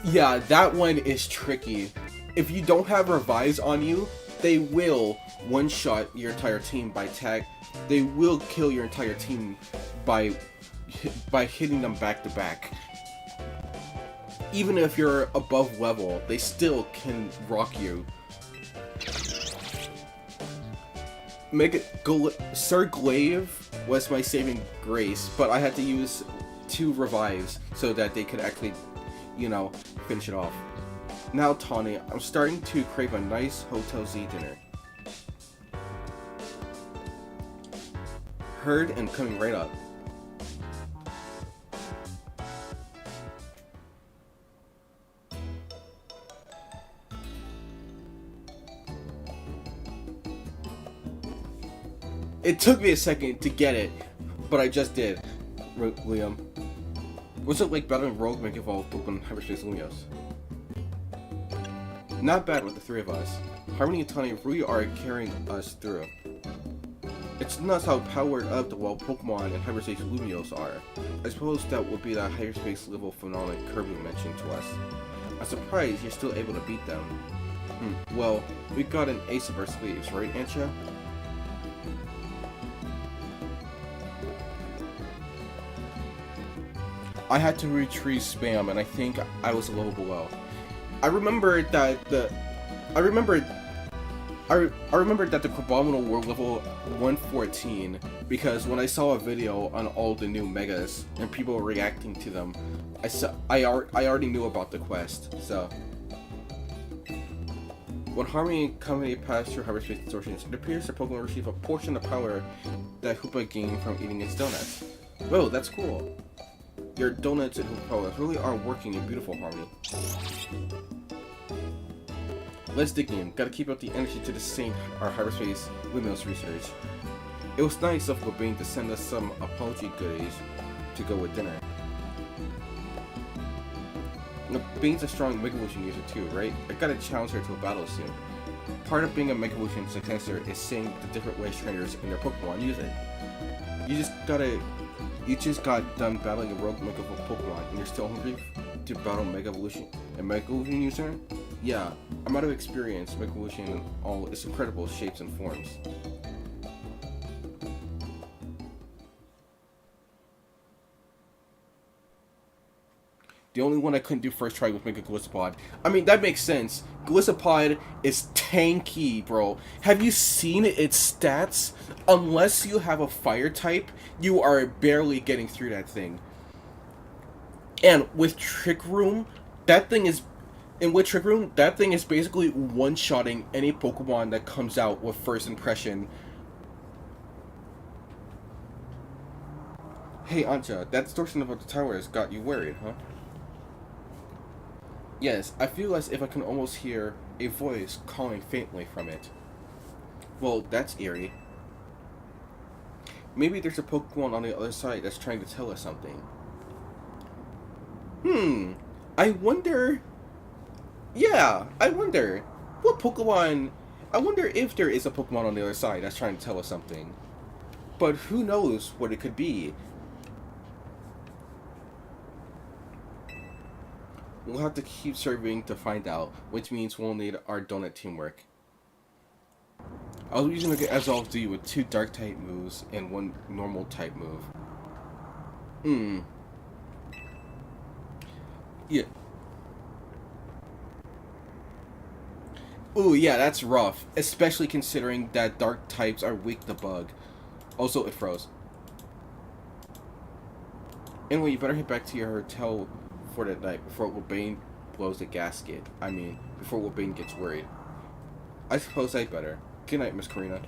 Yeah, that one is tricky. If you don't have revives on you, they will one-shot your entire team by tag. They will kill your entire team by hitting them back to back. Even if you're above level, they still can rock you. Sir Glaive was my saving grace, but I had to use 2 revives so that they could actually, finish it off. Now, Tawny, I'm starting to crave a nice Hotel Z dinner. Heard and coming right up. It took me a second to get it, but I just did. William, what's it like battling Rogue Mega Evolved Pokemon Hyperspace Lumiose? Not bad with the 3 of us. Harmony and Tawny really are carrying us through. It's nuts how powered up the wild Pokemon in Hyperspace Lumiose are. I suppose that would be that Hyperspace level phenomenon Kirby mentioned to us. I'm surprised you're still able to beat them. Well, we got an ace of our sleeves, right, Ancha? I had to retrieve spam, and I think I was a little below. I remembered that the Crabominal were level 114 because when I saw a video on all the new megas and people were reacting to them, I already knew about the quest. So when Harmony and Company pass through Hyperspace distortions, it appears their Pokemon receive a portion of power that Hoopa gained from eating its donuts. Whoa, that's cool. Your donuts and Hoopa really are working in beautiful harmony. Let's dig in. Gotta keep up the energy to the same our Hyperspace Lumiose research. It was nice of Cobain to send us some apology goodies to go with dinner. Now, Bane's a strong Mega Evolution user too, right? I gotta challenge her to a battle soon. Part of being a Mega Evolution successor is seeing the different ways trainers and their Pokemon use it. You just got done battling a rogue Mega Pokemon and you're still hungry to battle Mega Evolution. A Mega Evolution user? Yeah, I'm out of experience Mega Evolution in all its incredible shapes and forms. The only one I couldn't do first try was Mega Gliscopod. I mean, that makes sense. Gliscopod is tanky, bro. Have you seen its stats? Unless you have a fire type, you are barely getting through that thing. And with Trick Room, that thing is basically one-shotting any Pokemon that comes out with first impression. Hey, Anja, that distortion about the tower has got you worried, huh? Yes, I feel as if I can almost hear a voice calling faintly from it. Well, that's eerie. Maybe there's a Pokemon on the other side that's trying to tell us something. I wonder... Yeah, I wonder. What Pokemon... I wonder if there is a Pokemon on the other side that's trying to tell us something. But who knows what it could be. We'll have to keep surveying to find out, which means we'll need our donut teamwork. I was using a Absolve D with 2 dark type moves and 1 normal type move. Yeah. Ooh, yeah, that's rough. Especially considering that dark types are weak to bug. Also, it froze. Anyway, you better head back to your hotel for that night before Woobane blows the gasket. I mean, before Woobane gets worried. I suppose I'd better. Good night, Miss Karina.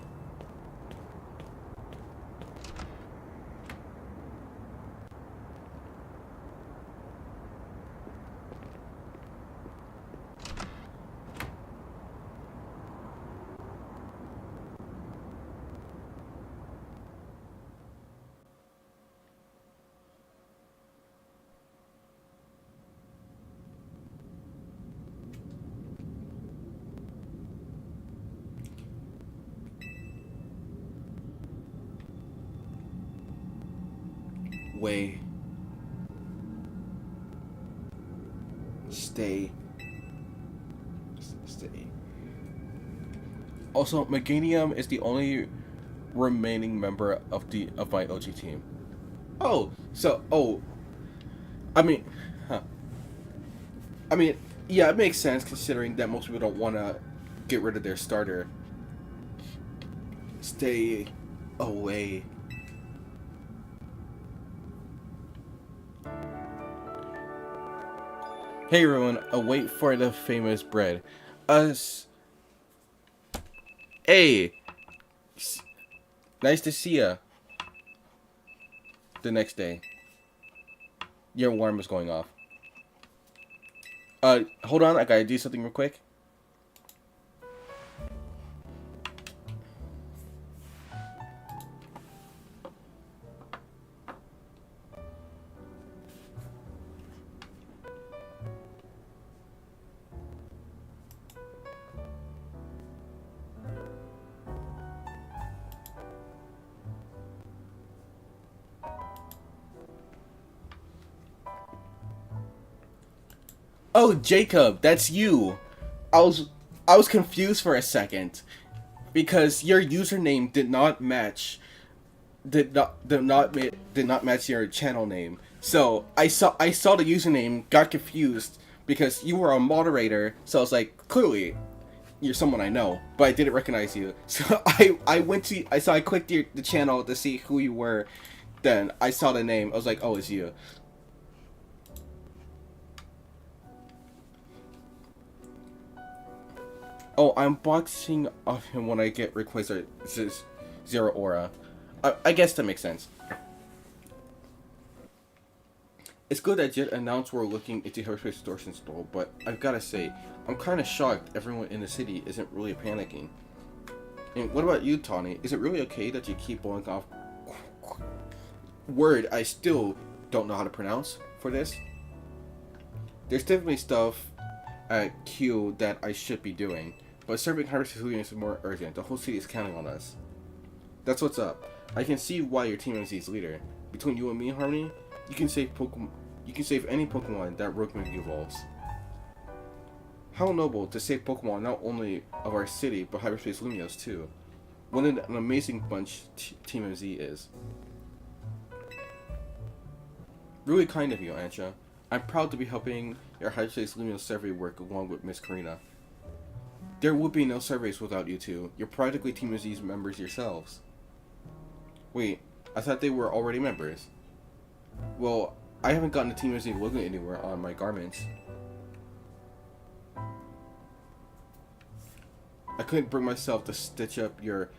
Stay. Also, Meganium is the only remaining member of my OG team. I mean, yeah, it makes sense considering that most people don't want to get rid of their starter. Stay away. Hey everyone, wait for the famous bread. Hey! Nice to see ya. The next day. Your alarm was going off. Hold on, I gotta do something real quick. Oh, Jacob, that's you. I was confused for a second because your username did not match your channel name. So I saw the username, got confused because you were a moderator. So I was like, clearly you're someone I know, but I didn't recognize you. So I clicked the channel to see who you were. Then I saw the name. I was like, oh, it's you. Oh, I'm boxing off him when I get Rayquaza Zero Aura. I guess that makes sense. It's good that Jet announced we're looking into Hyperspace Distortion Stall, but I've gotta say, I'm kinda shocked everyone in the city isn't really panicking. And what about you, Tawny? Is it really okay that you keep blowing off word I still don't know how to pronounce for this? There's definitely stuff at Q that I should be doing, but serving Hyperspace is more urgent. The whole city is counting on us. That's what's up. I can see why your team is leader. Between you and me, Harmony, you can save Pokemon. You can save any Pokemon that Rookman evolves. How noble to save Pokemon not only of our city, but Hyperspace Lumiose too. What an amazing bunch Team MZ is. Really kind of you, Ancha. I'm proud to be helping your Hyperspace Lumiose survey work along with Miss Karina. There would be no surveys without you two. You're practically Team MZ's members yourselves. Wait, I thought they were already members. Well, I haven't gotten a Team MZ logo anywhere on my garments. I couldn't bring myself to stitch up your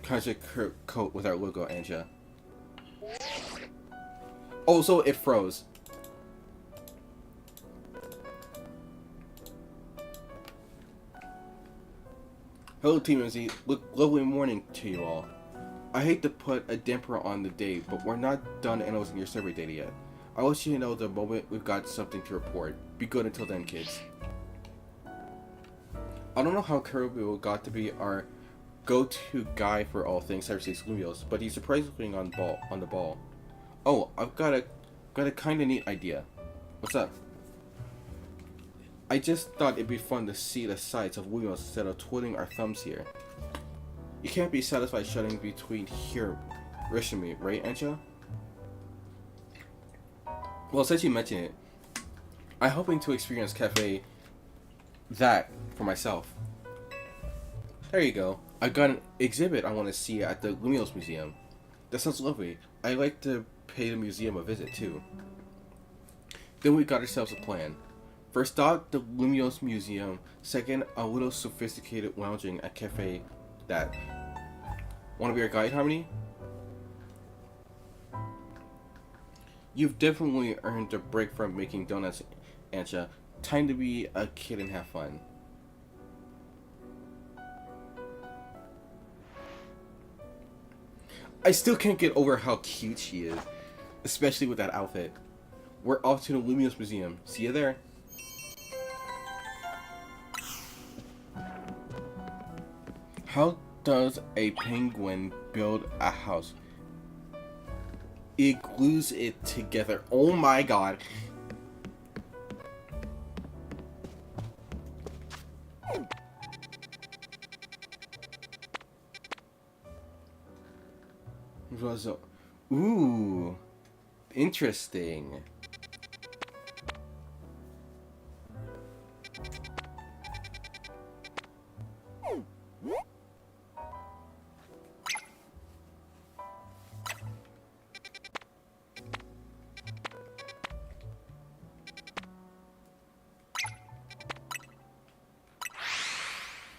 Kanji coat with our logo, Anja. Oh, so it froze. Hello, Team MZ. Lovely morning to you all. I hate to put a damper on the day, but we're not done analyzing your survey data yet. I'll let you know the moment we've got something to report. Be good until then, kids. I don't know how Kirby got to be our go-to guy for all things Hyperspace Lumiose, but he's surprisingly on the ball. Oh, I've got a kind of neat idea. What's up? I just thought it'd be fun to see the sights of Lumiose instead of twiddling our thumbs here. You can't be satisfied shutting between here, Rishimi, right, Ancha? Well, since you mentioned it, I'm hoping to experience Cafe that for myself. There you go. I got an exhibit I want to see at the Lumiose Museum. That sounds lovely. I'd like to pay the museum a visit too. Then we got ourselves a plan. First stop, the Lumiose Museum. Second, a little sophisticated lounging at Cafe that. Want to be our guide, Harmony? You've definitely earned a break from making donuts, Ancha. Time to be a kid and have fun. I still can't get over how cute she is, especially with that outfit. We're off to the Lumiose Museum. See you there. How does a penguin build a house? It glues it together. Oh my god. Ooh, interesting.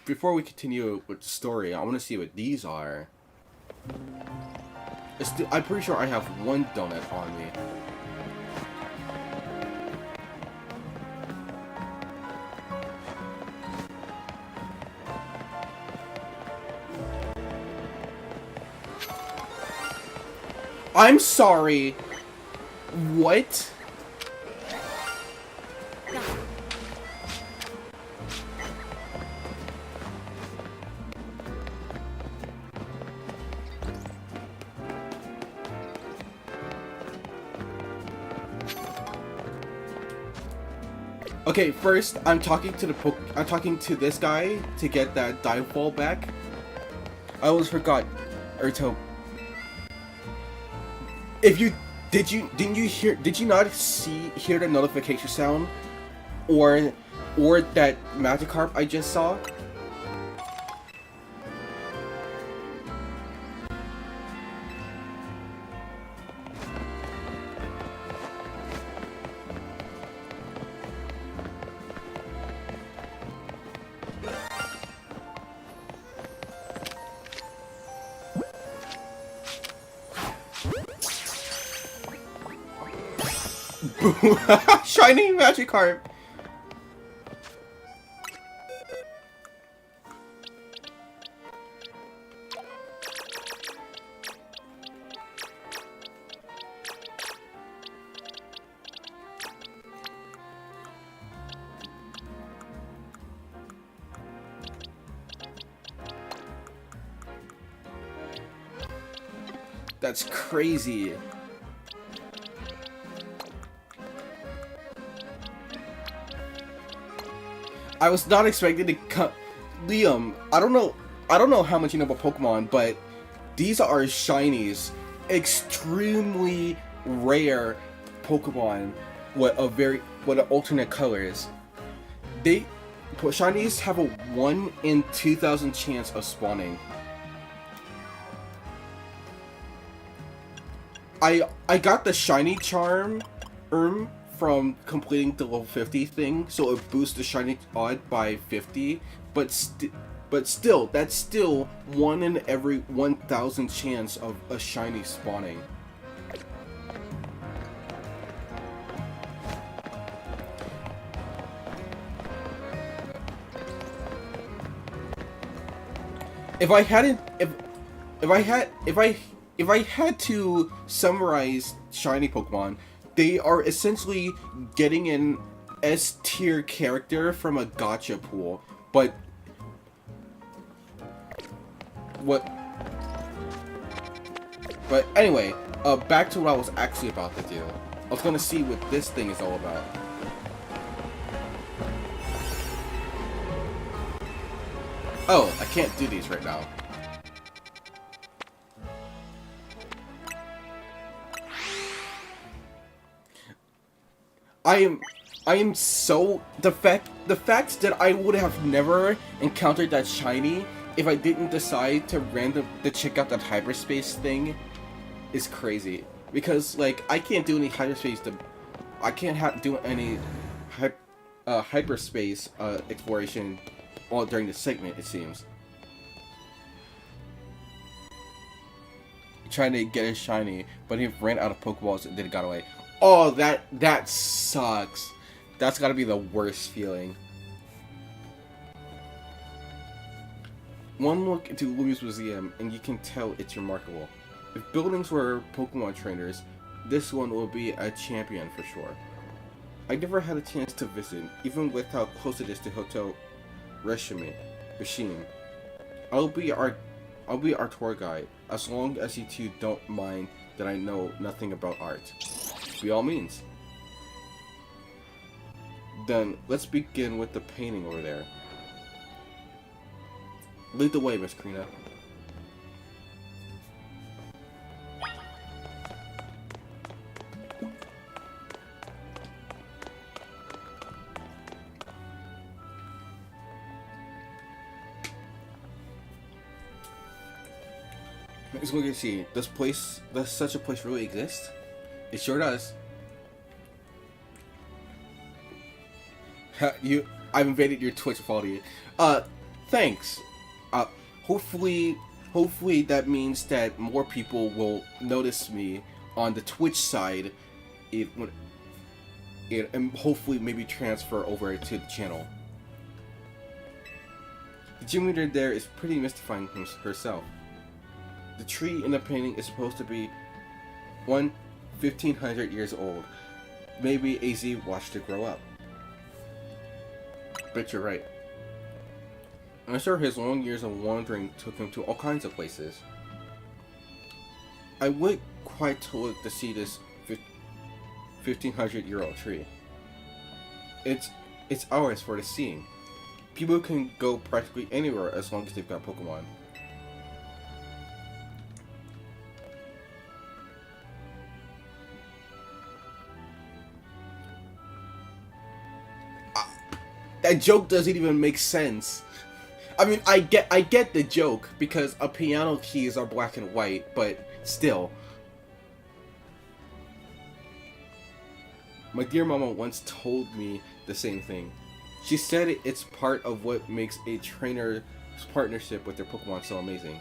Before we continue with the story, I want to see what these are. I'm pretty sure I have one donut on me. I'm sorry. What? Okay, first I'm talking to this guy to get that dive ball back. I almost forgot, Erto. If you did you not hear the notification sound, or that Magikarp I just saw? Shiny Magikarp! That's crazy. I was not expecting to come. Liam, I don't know how much you know about Pokemon, but these are shinies. Extremely rare Pokemon with alternate colors. Shinies have a 1 in 2,000 chance of spawning. I got the shiny charm from completing the level 50 thing, so it boosts the shiny odd by 50, but still, that's still 1 in every 1,000 chance of a shiny spawning. If I had to summarize shiny Pokemon, they are essentially getting an S tier character from a gacha pool. But anyway, back to what I was actually about to do. I was gonna see what this thing is all about. Oh, I can't do these right now. I am so the fact that I would have never encountered that shiny if I didn't decide to check out that hyperspace thing is crazy, because like I can't do any hyperspace do any hyperspace exploration all during the segment, it seems. Trying to get a shiny, but he ran out of Pokeballs and then it got away. Oh, that sucks. That's gotta be the worst feeling. One look into Lumiose Museum and you can tell it's remarkable. If buildings were Pokemon trainers, this one will be a champion for sure. I never had a chance to visit, even with how close it is to Hotel Reshime. I'll be our tour guide, as long as you two don't mind that I know nothing about art. By all means. Then let's begin with the painting over there. Lead the way, Miss Karina. Let's look and see. Does such a place really exist? It sure does. I've invaded your Twitch, follow you. Thanks. Hopefully that means that more people will notice me on the Twitch side, and hopefully maybe transfer over to the channel. The gym leader there is pretty mystifying herself. The tree in the painting is supposed to be 1,500 years old. Maybe AZ watched it grow up. Bet you're right. I'm sure his long years of wandering took him to all kinds of places. I would quite to look to see this 1,500-year-old tree. It's ours for the seeing. People can go practically anywhere as long as they've got Pokemon. That joke doesn't even make sense. I mean, I get the joke because a piano keys are black and white, but still. My dear mama once told me the same thing. She said it's part of what makes a trainer's partnership with their Pokemon so amazing.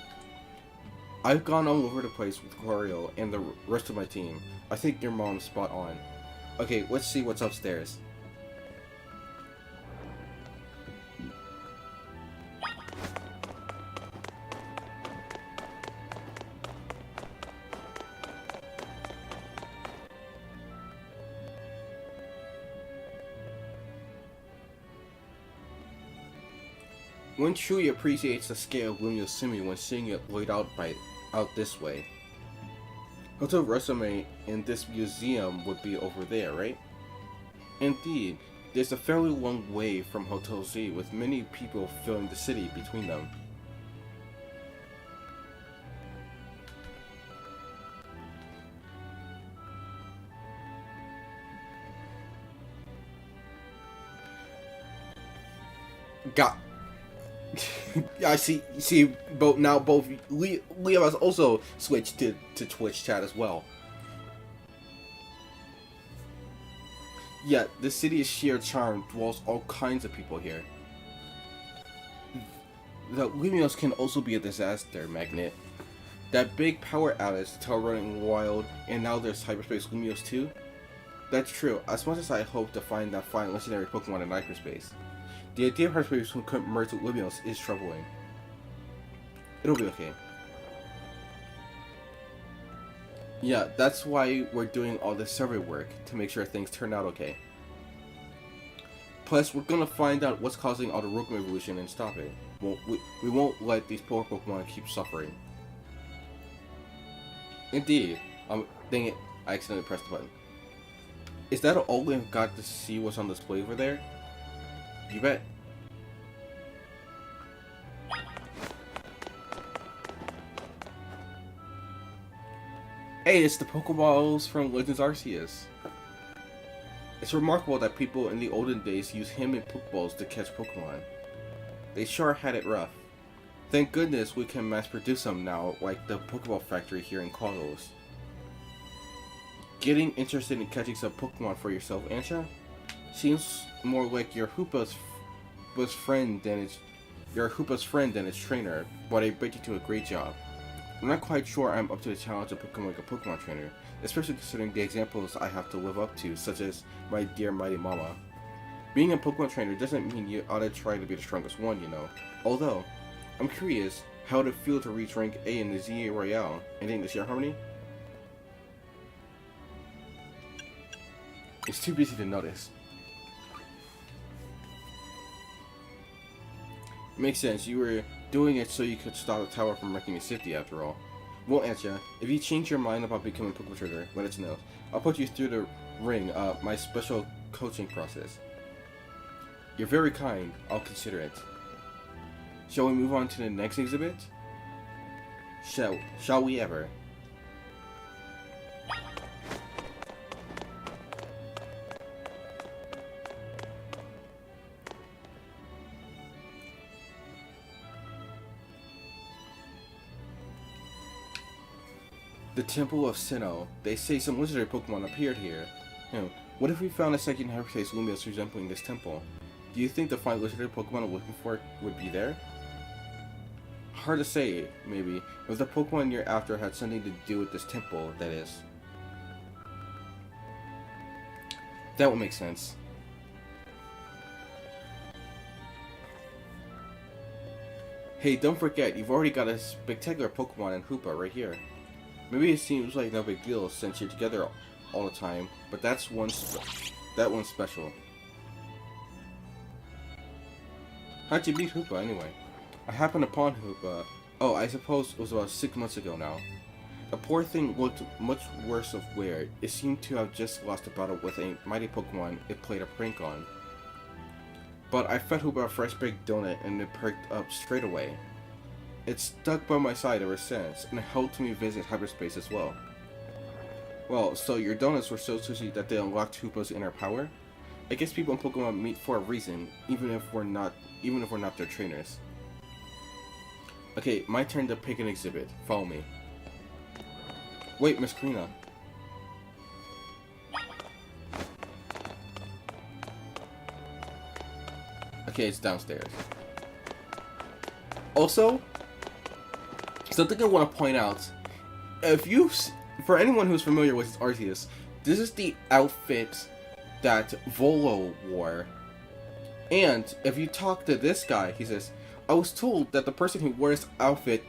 I've gone all over the place with Wario and the rest of my team. I think your mom's spot on. Okay, let's see what's upstairs. One truly appreciates the scale of Lumiose when seeing it laid out this way. Hotel Resume in this museum would be over there, right? Indeed, there's a fairly long way from Hotel Z with many people filling the city between them. Got. Yeah, I see. Both Leo has also switched to Twitch chat as well. Yet, the city's sheer charm dwells all kinds of people here. The Lumiose can also be a disaster magnet. That big power outage, Tower running wild, and now there's Hyperspace Lumiose too? That's true, as much as I hope to find that fine legendary Pokemon in Hyperspace. The idea of Hyperspace could merge with Lumiose is troubling. It'll be okay. Yeah, that's why we're doing all this survey work, to make sure things turn out okay. Plus, we're gonna find out what's causing all the Rookman evolution and stop it. Well, we won't let these poor Pokemon keep suffering. Indeed. Dang it, I accidentally pressed the button. Is that all we've got to see what's on display over there? You bet. Hey, it's the Pokeballs from Legends Arceus. It's remarkable that people in the olden days used him and Pokeballs to catch Pokemon. They sure had it rough. Thank goodness we can mass produce them now, like the Pokeball factory here in Kalos. Getting interested in catching some Pokemon for yourself, Ansha? Seems more like your Hoopa's friend than its trainer, but I bet you do a great job. I'm not quite sure I'm up to the challenge of becoming a Pokemon trainer, especially considering the examples I have to live up to, such as my dear mighty mama. Being a Pokemon trainer doesn't mean you ought to try to be the strongest one, you know. Although, I'm curious how it would feel to reach rank A in the ZA Royale and in the Share Harmony. It's too busy to notice. Makes sense, you were doing it so you could stop the tower from wrecking the city after all. Well, Antja, if you change your mind about becoming a Pokemon trainer, let us know. I'll put you through the ring, my special coaching process. You're very kind, I'll consider it. Shall we move on to the next exhibit? Shall we ever? The Temple of Sinnoh. They say some legendary Pokemon appeared here. What if we found a second Hyperspace Lumiose resembling this temple? Do you think the fine legendary Pokemon I'm looking for would be there? Hard to say, maybe. If the Pokemon you're after had something to do with this temple, that is. That would make sense. Hey, don't forget, you've already got a spectacular Pokemon in Hoopa right here. Maybe it seems like no big deal since you're together all the time, but that one's special. How'd you beat Hoopa anyway? I happened upon Hoopa. Oh, I suppose it was about 6 months ago now. The poor thing looked much worse of wear. It seemed to have just lost a battle with a mighty Pokemon it played a prank on. But I fed Hoopa a fresh baked donut and it perked up straight away. It's stuck by my side ever since, and helped me visit Hyperspace as well. Well, so your donuts were so sushi that they unlocked Hoopa's inner power? I guess people in Pokemon meet for a reason, even if we're not their trainers. Okay, my turn to pick an exhibit. Follow me. Wait, Miss Karina. Okay, it's downstairs. Also, something I want to point out, for anyone who's familiar with Arceus, this is the outfit that Volo wore. And if you talk to this guy, he says, I was told that the person who wore this outfit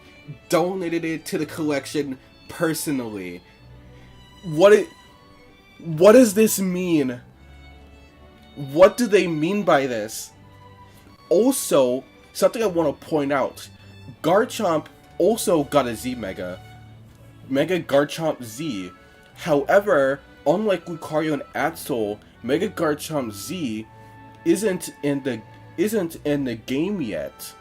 donated it to the collection personally. What does this mean? What do they mean by this? Also, something I want to point out, Garchomp also got a Z Mega. Mega Garchomp Z. However, unlike Lucario and Absol, Mega Garchomp Z isn't in the game yet.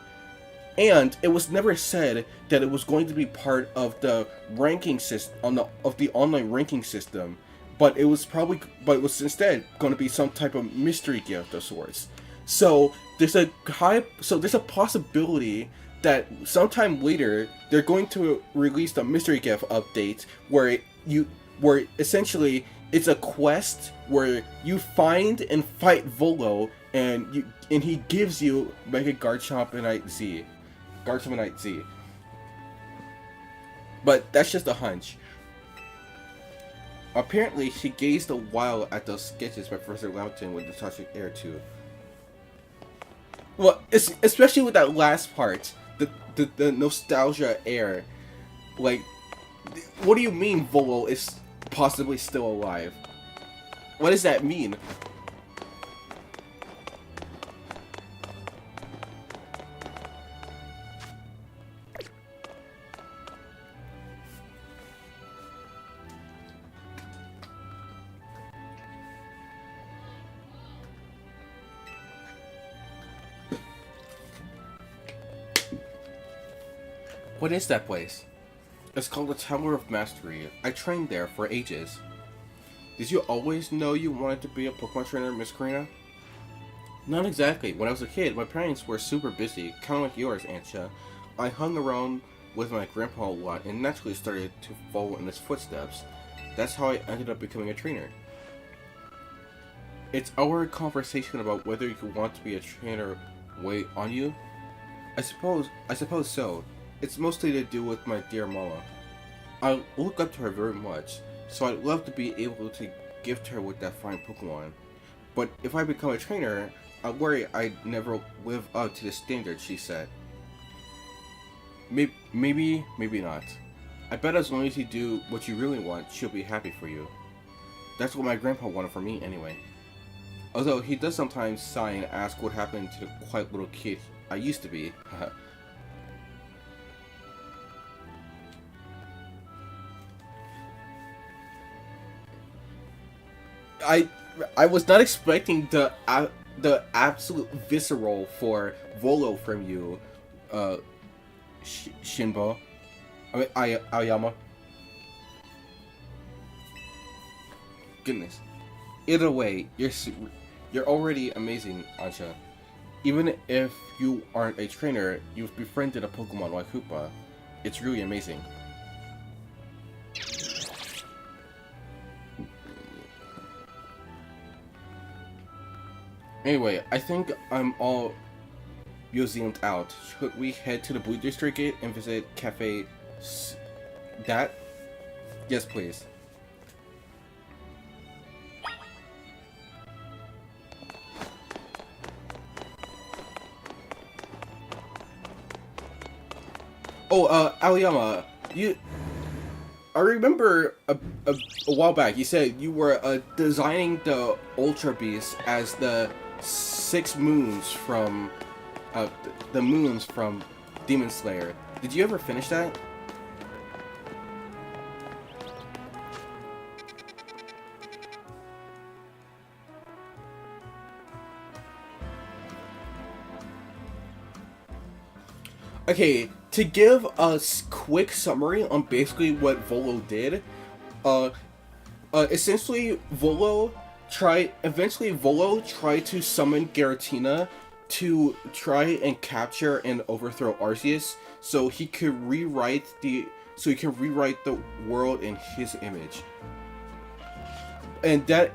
And it was never said that it was going to be part of the ranking system of the online ranking system, but it was instead going to be some type of mystery gift of sorts. So there's a possibility that sometime later they're going to release the mystery gift update where essentially it's a quest where you find and fight Volo and he gives you Mega Garchomp Z. But that's just a hunch. Apparently, she gazed a while at those sketches by Professor Loughton with the Toxic Air too. Well, especially with that last part, the nostalgia air. Like, what do you mean Volo is possibly still alive? What does that mean? What is that place? It's called the Tower of Mastery. I trained there for ages. Did you always know you wanted to be a Pokemon trainer, Miss Karina? Not exactly. When I was a kid, my parents were super busy, kind of like yours, Antja. I hung around with my grandpa a lot and naturally started to follow in his footsteps. That's how I ended up becoming a trainer. It's our conversation about whether you want to be a trainer weigh on you? I suppose so. It's mostly to do with my dear mama. I look up to her very much, so I'd love to be able to gift her with that fine Pokemon. But if I become a trainer, I worry I'd never live up to the standard she set. Maybe not. I bet as long as you do what you really want, she'll be happy for you. That's what my grandpa wanted for me anyway. Although he does sometimes sigh and ask what happened to the quiet little kid I used to be. I was not expecting the absolute visceral for Volo from you, Shinbo. I mean, Aoyama. Goodness. Either way, you're already amazing, Antja. Even if you aren't a trainer, you've befriended a Pokemon like Hoopa. It's really amazing. Anyway, I think I'm all museumed out. Should we head to the Blue District Gate and visit Cafe that? Yes, please. Oh, Aoyama, I remember a while back you said you were designing the Ultra Beast as the 6 moons from the moons from Demon Slayer. Did you ever finish that? Okay, to give a quick summary on basically what Volo did, essentially Volo tried to summon Giratina to try and capture and overthrow Arceus so he could rewrite the world in his image. And that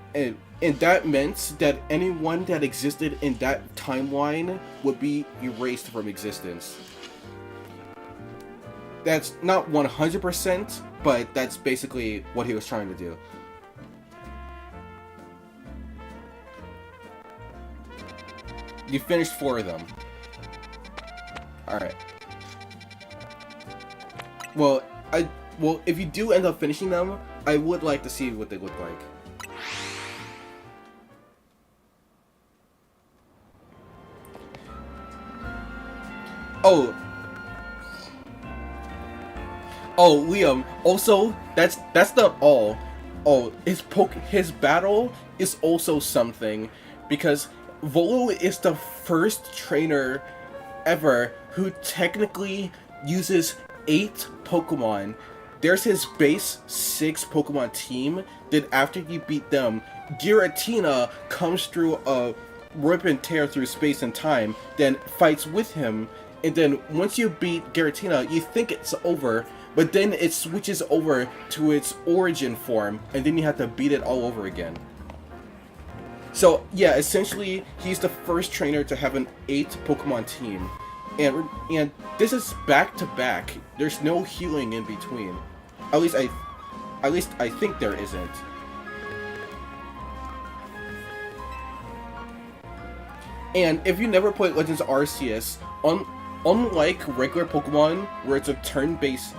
meant that anyone that existed in that timeline would be erased from existence. That's not 100%, but that's basically what he was trying to do. You finished 4 of them. Alright. Well, if you do end up finishing them, I would like to see what they look like. Oh, Liam. Also, that's not all. Oh, his battle is also something, because Volo is the first trainer ever who technically uses 8 Pokemon. There's his base 6 Pokemon team. Then after you beat them, Giratina comes through a rip and tear through space and time, then fights with him. And then once you beat Giratina, you think it's over, but then it switches over to its origin form, and then you have to beat it all over again. So yeah, essentially, he's the first trainer to have an 8 Pokemon team. And this is back to back. There's no healing in between. At least I think there isn't. And if you never played Legends Arceus, unlike regular Pokemon where it's a turn-based,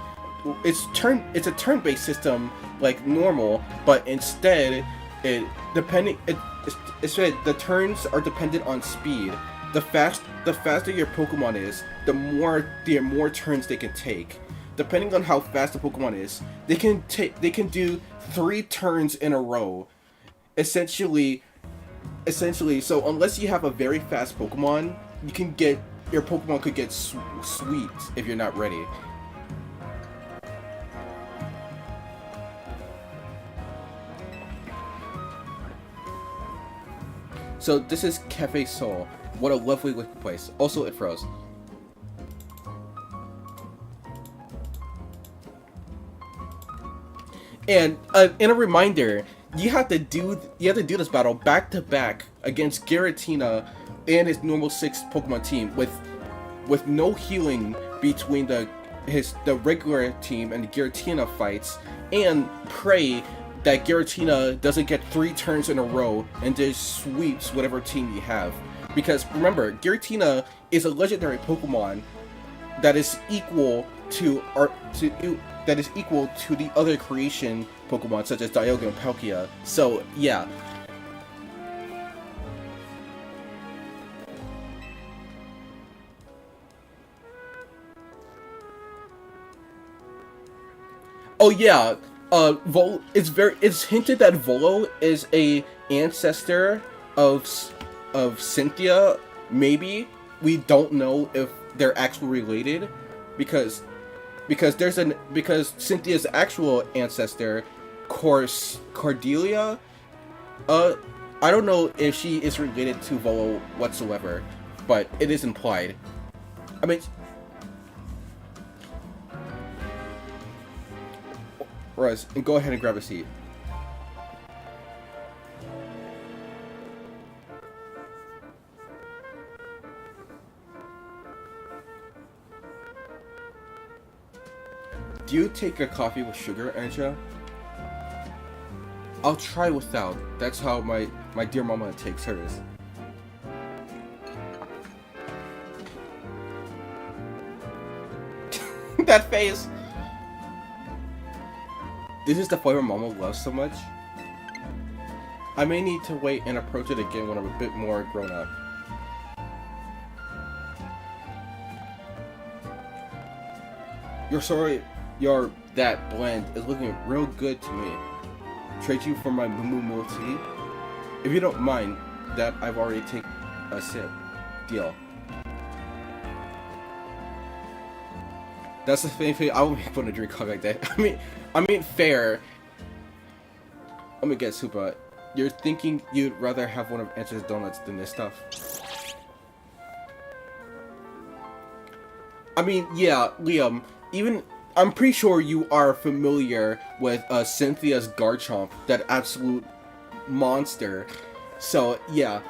it's a turn-based system like normal, but instead the turns are dependent on speed. The faster your Pokemon is, the more turns they can take. Depending on how fast the Pokemon is, they can do 3 turns in a row. Essentially, so unless you have a very fast Pokemon, your Pokemon could get sweet if you're not ready. So this is Cafe Sol. What a lovely looking place. Also, it froze. And in a reminder, you have to do this battle back to back against Giratina and his normal 6 Pokemon team with no healing between the regular team and the Giratina fights, and pray that Giratina doesn't get 3 turns in a row and just sweeps whatever team you have. Because remember, Giratina is a legendary Pokemon that is equal to the other creation Pokemon such as Dialga and Palkia. So yeah. Oh yeah. It's hinted that Volo is a ancestor of Cynthia. Maybe we don't know if they're actually related, because Cynthia's actual ancestor, Cordelia, I don't know if she is related to Volo whatsoever, but it is implied. I mean, Rose, and go ahead and grab a seat. Do you take your coffee with sugar, Anja? I'll try without. That's how my dear mama takes hers. That face! This is the flavor mama loves so much. I may need to wait and approach it again when I'm a bit more grown up. That blend is looking real good to me. Trade you for my Moo Moo tea? If you don't mind that I've already taken a sip. Deal. That's the thing. I won't make fun of drink coffee like that. I mean fair. Let me guess, Hoopa. You're thinking you'd rather have one of Angel's donuts than this stuff? I mean, yeah, Liam. I'm pretty sure you are familiar with Cynthia's Garchomp, that absolute monster. So yeah.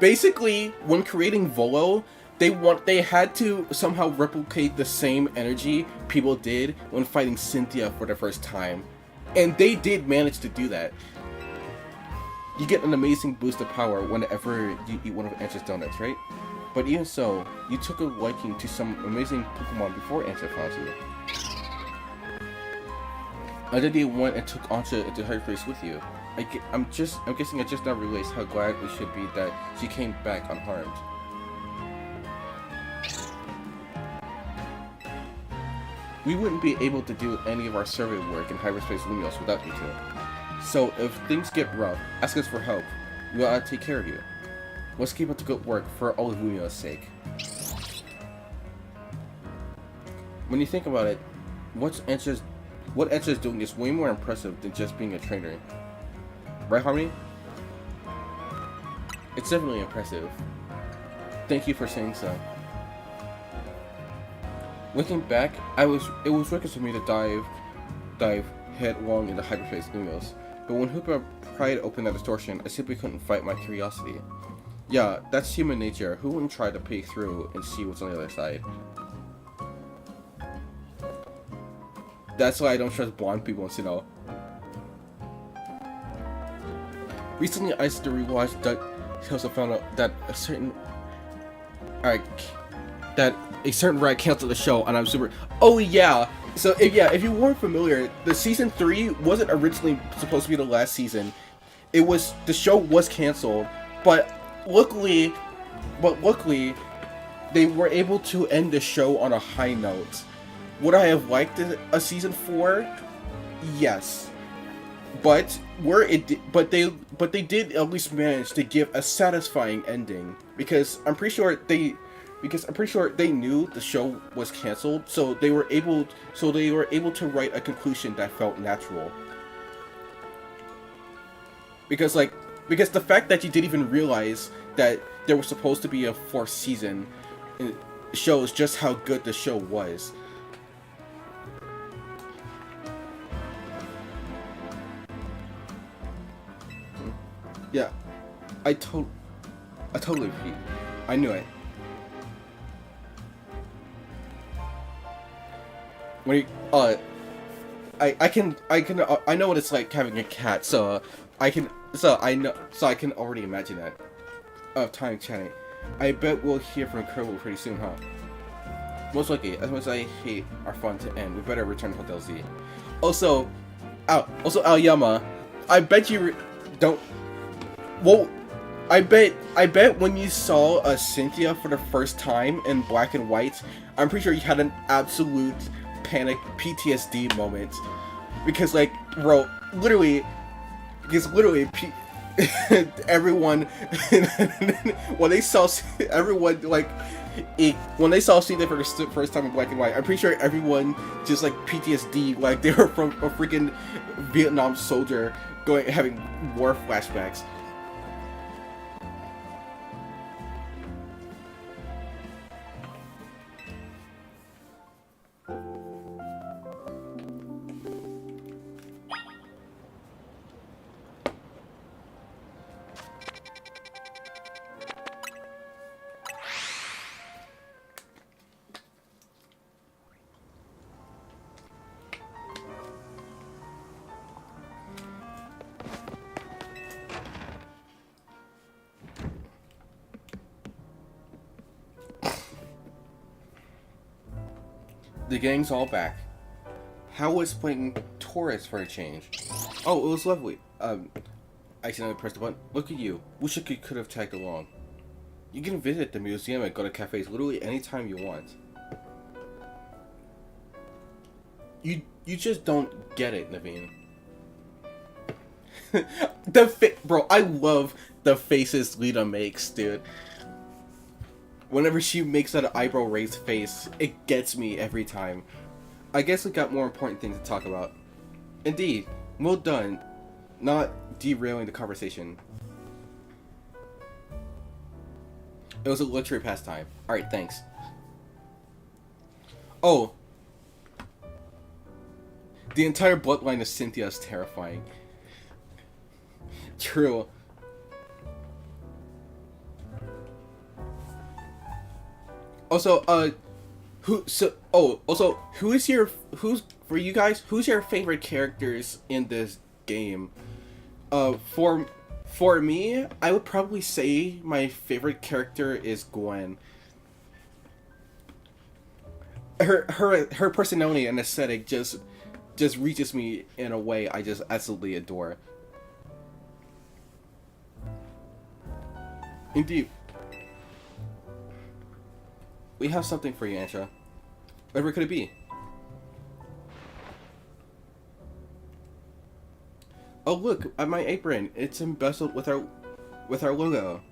Basically, when creating Volo, they had to somehow replicate the same energy people did when fighting Cynthia for the first time. And they did manage to do that. You get an amazing boost of power whenever you eat one of Answer's donuts, right? But even so, you took a liking to some amazing Pokemon before Answer found you. And then you went and took Answer into Hyperspace with you. I'm guessing I just now realized how glad we should be that she came back unharmed. We wouldn't be able to do any of our survey work in Hyperspace Lumiose without you two. So if things get rough, ask us for help. We'll take care of you. Let's keep up the good work for all of Lumiose's sake. When you think about it, what Answer's doing is way more impressive than just being a trainer. Right, Harmony? It's definitely impressive. Thank you for saying so. Looking back, it was reckless for me to dive headlong into Hyperspace Lumiose, but when Hoopa pried open that distortion, I simply couldn't fight my curiosity. Yeah, that's human nature. Who wouldn't try to peek through and see what's on the other side? That's why I don't trust blonde people in Sinnoh. Recently, I started to rewatch Duck Tales and found out that a certain rat canceled the show, and I'm super. Oh yeah. So if you weren't familiar, the season 3 wasn't originally supposed to be the last season. The show was canceled, but luckily, they were able to end the show on a high note. Would I have liked a season 4? Yes. But they did at least manage to give a satisfying ending, because I'm pretty sure they knew the show was canceled, so they were able to write a conclusion that felt natural. Because the fact that you didn't even realize that there was supposed to be a 4th season shows just how good the show was. Yeah, I totally repeat. I knew it. When you, I know what it's like having a cat, so I can already imagine that. Time chatting. I bet we'll hear from Kerbal pretty soon, huh? Most likely. As much as I hate our fun to end, we better return to Hotel Z. Also, Aoyama, I bet you don't. Well, I bet when you saw Cynthia for the first time in black and white, I'm pretty sure you had an absolute panic PTSD moment, because bro, literally everyone when they saw Cynthia for the first time in black and white, I'm pretty sure everyone just PTSD, like they were from a freaking Vietnam soldier having war flashbacks. The gang's all back. How was playing Taurus for a change? Oh, it was lovely. I accidentally pressed the button. Look at you. Wish I could have tagged along. You can visit the museum and go to cafes literally anytime you want. You just don't get it, Naveen. Bro, I love the faces Lita makes, dude. Whenever she makes that eyebrow raised face, it gets me every time. I guess we got more important things to talk about. Indeed, well done. Not derailing the conversation. It was a luxury pastime. Alright, thanks. Oh. The entire bloodline of Cynthia is terrifying. True. Also, who's your favorite characters in this game? For For me, I would probably say my favorite character is Gwen. Her personality and aesthetic just reaches me in a way I just absolutely adore. Indeed. We have something for you, Ansha. Whatever could it be? Oh look, at my apron. It's embezzled with our logo.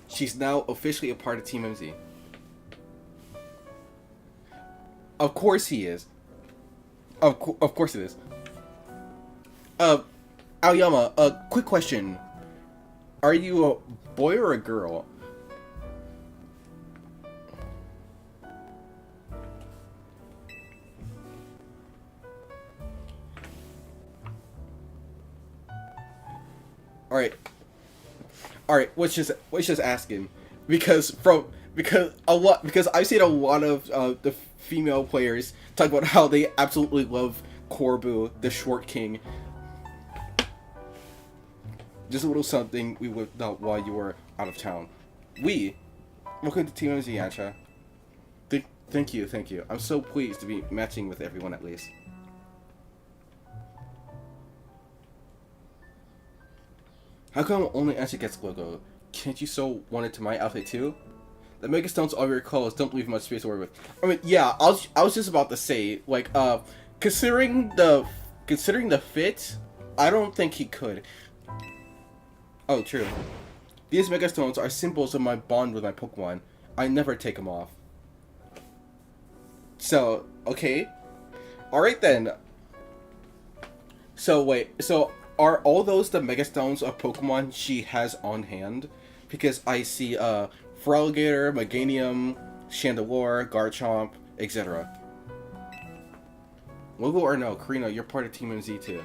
She's now officially a part of Team MZ. Of course he is. Of course it is. Aoyama, a quick question. Are you a boy or a girl? Alright, let's just ask him. Because I've seen a lot of the female players talk about how they absolutely love Corbu, the short king. Just a little something we would know while you were out of town. Welcome to Team MZ, Ansha. Thank you. I'm so pleased to be matching with everyone at least. How come only Ansha gets logo? Can't you sew one into my outfit too? The megastones of your clothes don't leave much space to work with. I mean, yeah, I was just about to say, like, considering the fit, I don't think he could. Oh, true. These megastones are symbols of my bond with my Pokemon. I never take them off. So, okay. Alright then. So, wait. So, are all those the megastones of Pokemon she has on hand? Because I see, Feraligatr, Meganium, Chandelure, Garchomp, etc. Logo or no, Karina, you're part of Team MZ too.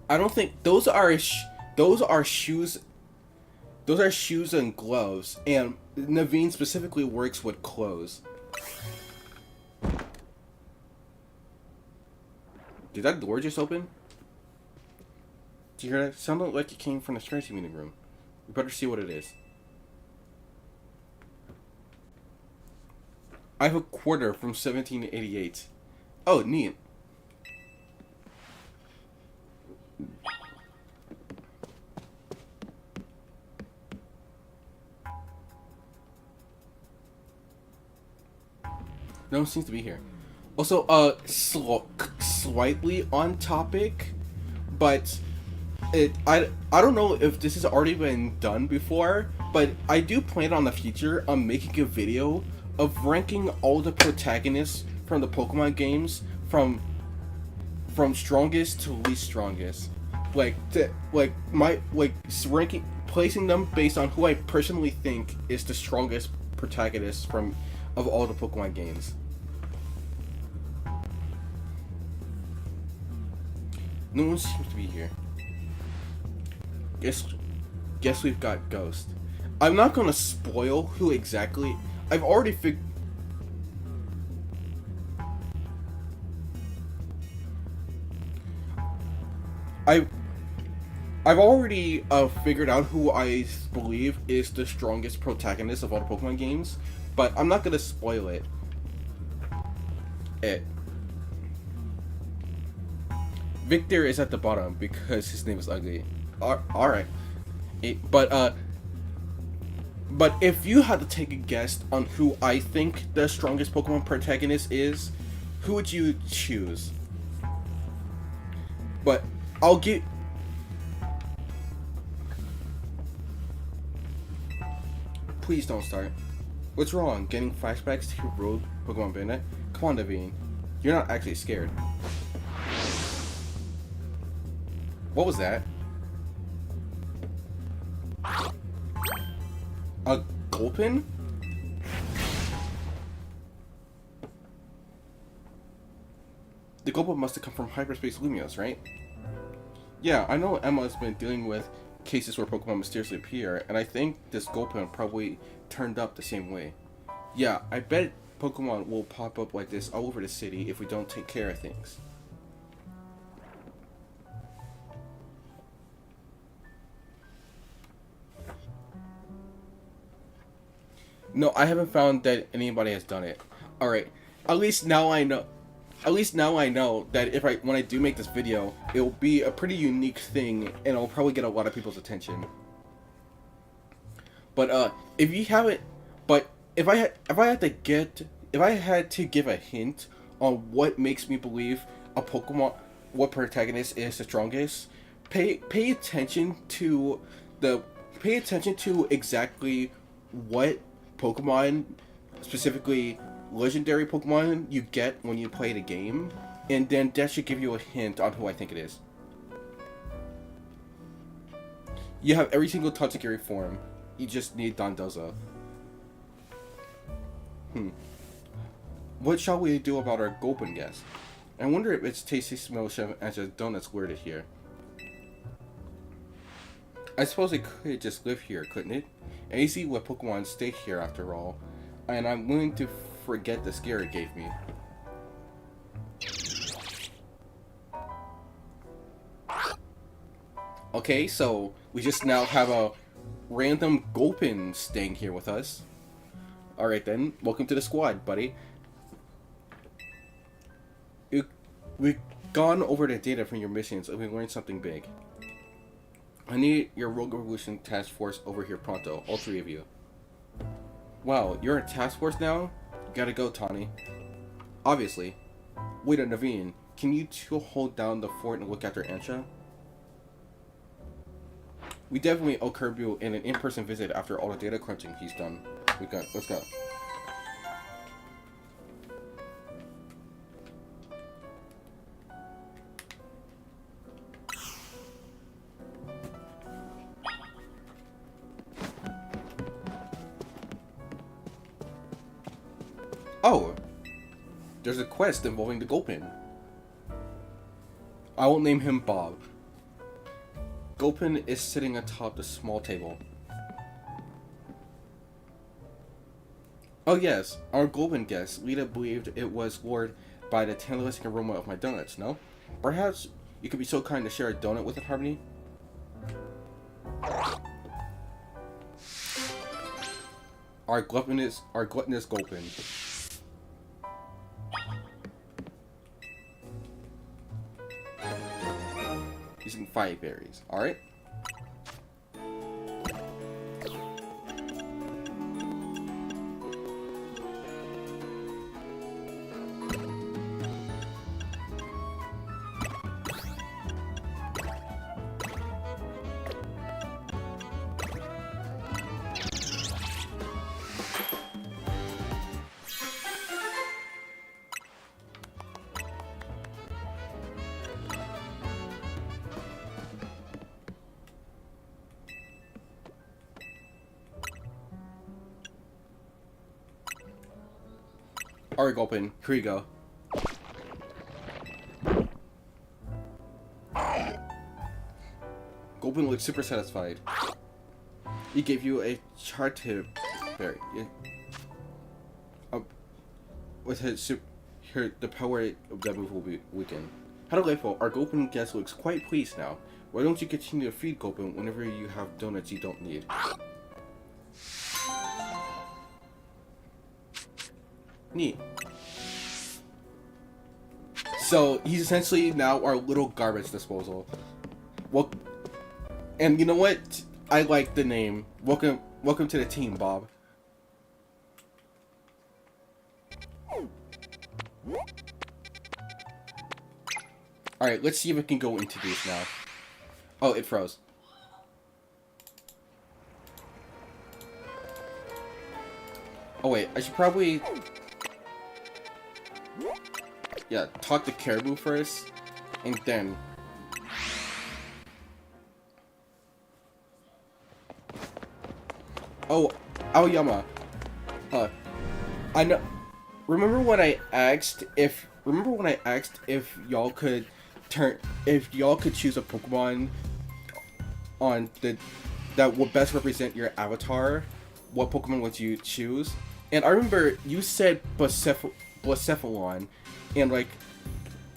I don't think those are shoes. Those are shoes and gloves, and Naveen specifically works with clothes. Did that door just open? Did you hear that? It sounded like it came from the strategy meeting room. We better see what it is. I have a quarter from 1788. Oh, neat. No one seems to be here. Also, slightly on topic, but I don't know if this has already been done before, but I do plan on the future on making a video of ranking all the protagonists from the Pokemon games from strongest to least strongest, ranking, placing them based on who I personally think is the strongest protagonist of all the Pokemon games. No one seems to be here. Guess we've got Ghost. I'm not gonna spoil who exactly. I've already I've already figured out who I believe is the strongest protagonist of all the Pokemon games, but I'm not gonna spoil it. Victor is at the bottom because his name is ugly. Alright. But if you had to take a guess on who I think the strongest Pokemon protagonist is, who would you choose? But I'll give... Please don't start. What's wrong? Getting flashbacks to your road Pokemon Bandit? Come on, Naveen. You're not actually scared. What was that? A Gulpin? The Gulpin must have come from Hyperspace Lumiose, right? Yeah, I know Emma's been dealing with cases where Pokemon mysteriously appear, and I think this Gulpin probably turned up the same way. Yeah, I bet Pokemon will pop up like this all over the city if we don't take care of things. No, I haven't found that anybody has done it. Alright, at least now I know. At least now I know that when I do make this video, it'll be a pretty unique thing, and it'll probably get a lot of people's attention. But if you haven't, but if I had to give a hint on what makes me believe a Pokemon, what protagonist is the strongest, pay attention to exactly what Pokemon, specifically legendary Pokemon, you get when you play the game, and then that should give you a hint on who I think it is. You have every single Tatsugiri form. You just need Dondozo. What shall we do about our Gulpin guest? I wonder if its tasty smell chef as a donut's lured it here. I suppose it could just live here, couldn't it? And you see what Pokemon stay here after all. And I'm willing to forget the scare it gave me. Okay, so we just now have a random Gulpin staying here with us. Alright then, welcome to the squad, buddy. We've gone over the data from your missions and we learned something big. I need your Rogue Revolution task force over here pronto, all three of you. Wow, you're a task force now? Gotta go, Tawny. Obviously. Wait a Naveen, can you two hold down the fort and look after Ansha? We definitely owe Kirby an in-person visit after all the data crunching he's done. Let's go. Oh! There's a quest involving the Gulpin. I will name him Bob. Gulpin is sitting atop the small table. Oh yes, our Gulpin guest, Lita believed it was lured by the tantalizing aroma of my donuts, no? Perhaps you could be so kind to share a donut with it, Harmony? Our gluttonous Gulpin. Using 5 berries, alright? Alright, Gulpin, here you go. Gulpin looks super satisfied. He gave you a chart tip berry. With his the power of that move will be weakened. How delightful! Our Gulpin guest looks quite pleased now. Why don't you continue to feed Gulpin whenever you have donuts you don't need? Neat. So he's essentially now our little garbage disposal. Well, and you know what? I like the name. Welcome to the team, Bob. All right, let's see if we can go into these now. Oh, it froze. Oh wait, I should probably. Yeah, talk to Caribou first, and then... Oh, Aoyama. I know... Remember when I asked if y'all could choose a Pokemon that would best represent your avatar? What Pokemon would you choose? And I remember you said Blacephalon, and like,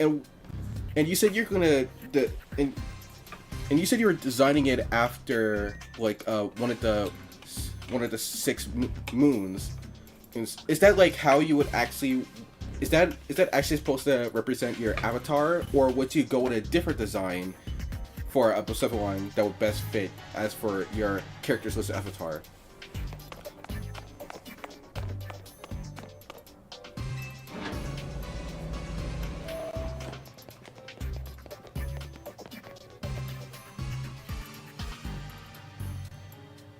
and and you said you're gonna the and you said you were designing it after like one of the moons. Is that like how you would actually? Is that actually supposed to represent your avatar, or would you go with a different design for a Blacephalon that would best fit as for your character's listed avatar?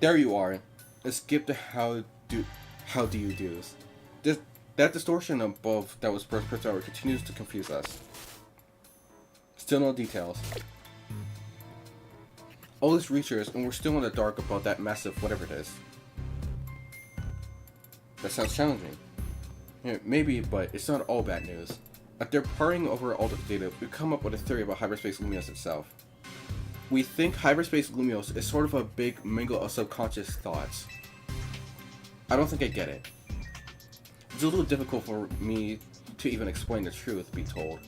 There you are. Let's skip to how do you do's. This that distortion above that was first person hour continues to confuse us. Still no details. All this research and we're still in the dark about that massive whatever it is. That sounds challenging. Yeah, maybe, but it's not all bad news. After poring over all the data, we've come up with a theory about Hyperspace Lumiose itself. We think Hyperspace Lumiose is sort of a big mingle of subconscious thoughts. I don't think I get it. It's a little difficult for me to even explain the truth, be told.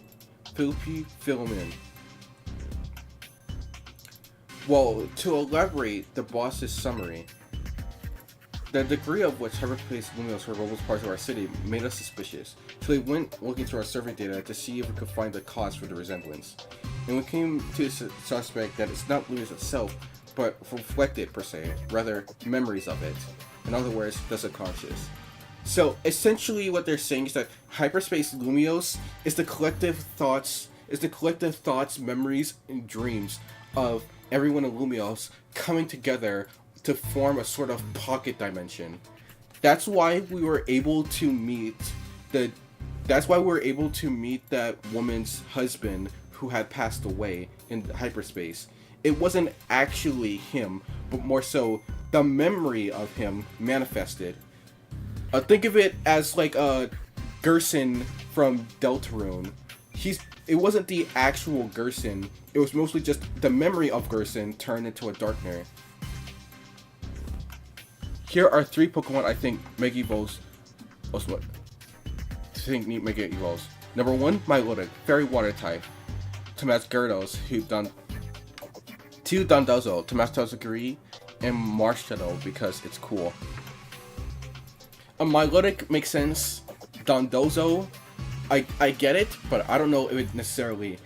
Fill me in. Well, to elaborate the boss's summary, the degree of which Hyperspace Lumiose resembles parts of our city made us suspicious, so we went looking through our survey data to see if we could find the cause for the resemblance. And we came to the suspect that it's not Lumiose itself, but reflected per se, rather memories of it. In other words, the subconscious. So essentially what they're saying is that Hyperspace Lumiose is the collective thoughts, memories, and dreams of everyone in Lumiose coming together to form a sort of pocket dimension. That's why we were able to meet that woman's husband who had passed away in hyperspace. It wasn't actually him, but more so the memory of him manifested. Think of it as like Gerson from Deltarune. It wasn't the actual Gerson. It was mostly just the memory of Gerson turned into a Darkner. Here are 3 Pokemon I think Mega Evolves. Need Mega Evolves. Number 1, Milotic, Fairy Water type. Tomas Gyarados, who done 2 Dondozo, Tomas Tozuguri, and Marshadow because it's cool. A Milotic makes sense. Dondozo, I get it, but I don't know if it necessarily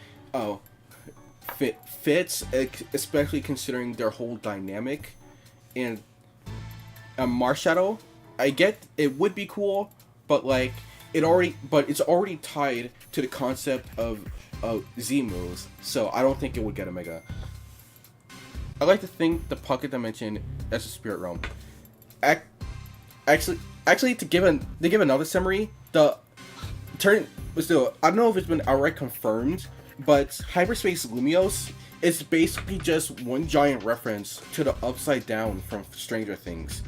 fits, especially considering their whole dynamic. And a Marshadow, I get it would be cool, but like it's already tied to the concept of Z moves, so I don't think it would get a Mega. I like to think the Pocket Dimension as a Spirit Realm. Actually, to give another summary, I don't know if it's been outright confirmed, but Hyperspace Lumiose is basically just one giant reference to the Upside Down from Stranger Things.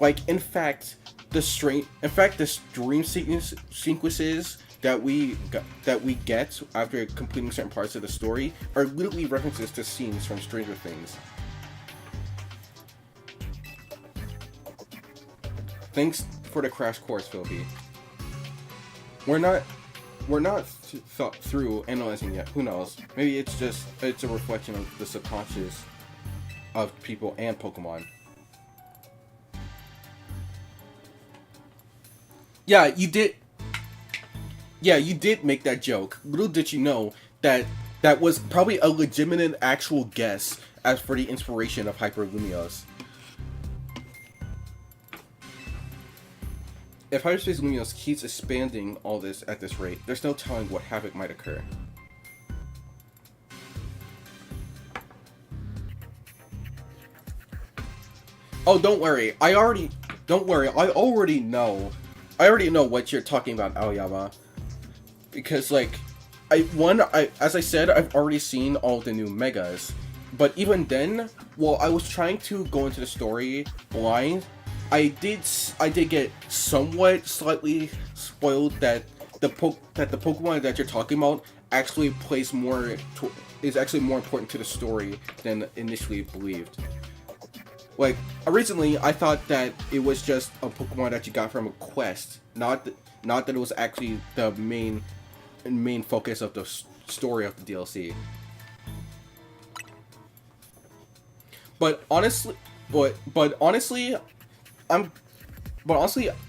Like, in fact, the dream sequences that we get after completing certain parts of the story are literally references to scenes from Stranger Things. Thanks for the crash course, Philby. We're not thought through analyzing yet. Who knows? Maybe it's a reflection of the subconscious of people and Pokemon. Yeah, you did make that joke. Little did you know that was probably a legitimate actual guess as for the inspiration of Hyper Lumiose. If Hyperspace Lumiose keeps expanding all this at this rate, there's no telling what havoc might occur. Oh, don't worry. I already know what you're talking about, Aoyama. Because, like, as I said, I've already seen all the new Megas. But even then, while I was trying to go into the story blind, I did get somewhat slightly spoiled that the Pokemon that you're talking about actually is actually more important to the story than initially believed. Like, originally, I thought that it was just a Pokemon that you got from a quest, not that it was actually the main focus of the story of the DLC. But honestly, I'm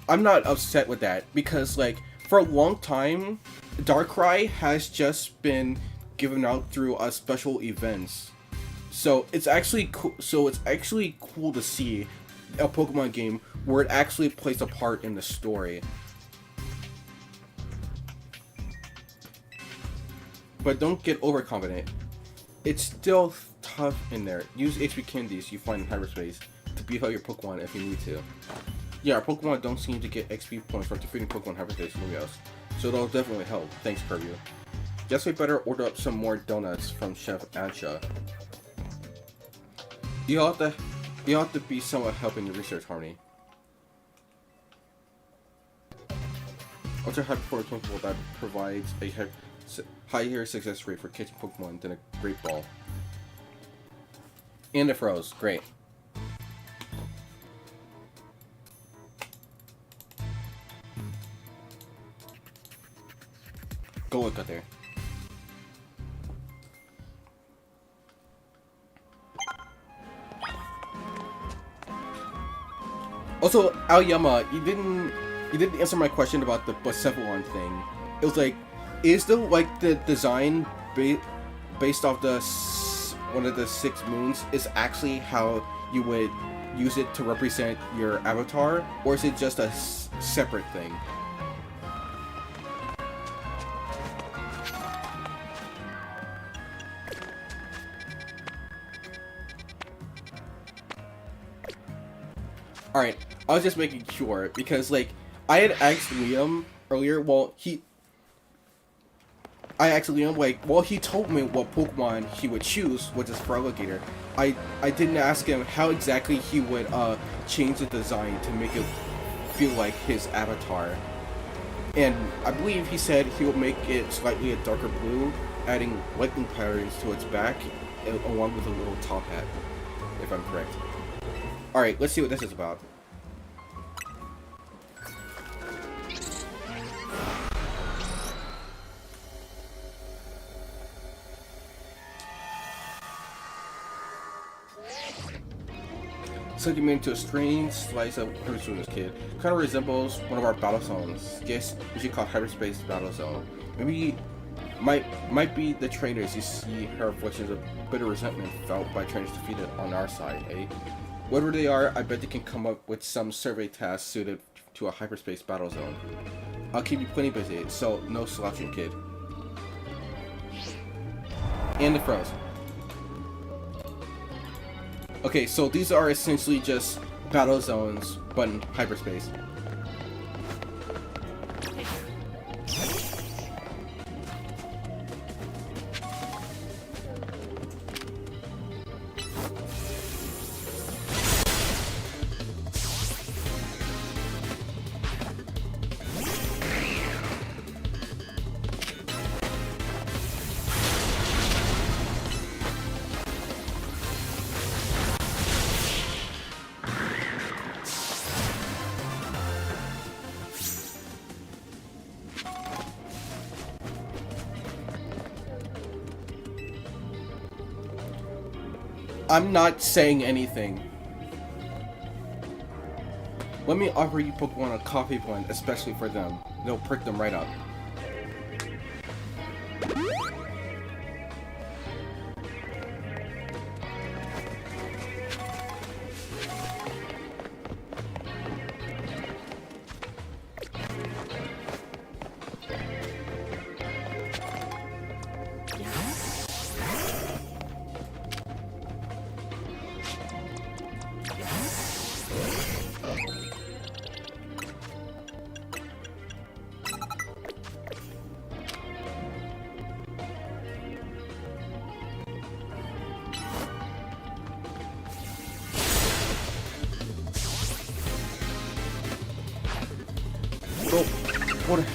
I'm not upset with that, because like for a long time, Darkrai has just been given out through special events. So it's actually cool. So it's actually cool to see a Pokemon game where it actually plays a part in the story. But don't get overconfident. It's still tough in there. Use HP candies you find in Hyperspace to beat out your Pokemon if you need to. Yeah, our Pokemon don't seem to get XP points from defeating Pokemon in Hyperspace and Lumiose, so that'll definitely help. Thanks, Purview. Guess we better order up some more donuts from Chef Ansha. You have to be somewhat helping your research, Harmony. Ultra High Performance Pokeball that provides a higher success rate for catching Pokemon than a Great Ball. And it froze. Great. Go look out there. Also, Aoyama, you didn't answer my question about the Bucephalon thing. It was like, is the design based off the one of the 6 moons is actually how you would use it to represent your avatar, or is it just a separate thing? Alright, I was just making sure, because, like, I had asked Liam earlier, he told me what Pokemon he would choose, which is Feraligatr. I didn't ask him how exactly he would, change the design to make it feel like his avatar. And I believe he said he would make it slightly a darker blue, adding lightning patterns to its back, along with a little top hat, if I'm correct. Alright, let's see what this is about. Sending me into a strange slice of Hyperspace kid. Kind of resembles one of our battle zones. Guess we should call Hyperspace Battle Zone. Maybe might be the trainers you see her voices a bit of resentment felt by trainers defeated on our side, eh? Whatever they are, I bet they can come up with some survey tasks suited to a Hyperspace Battle Zone. I'll keep you plenty busy, so no slouching, kid. And the froze. Okay, so these are essentially just battle zones, but in hyperspace. I'm not saying anything. Let me offer you Pokemon a coffee blend, especially for them. They'll prick them right up. What?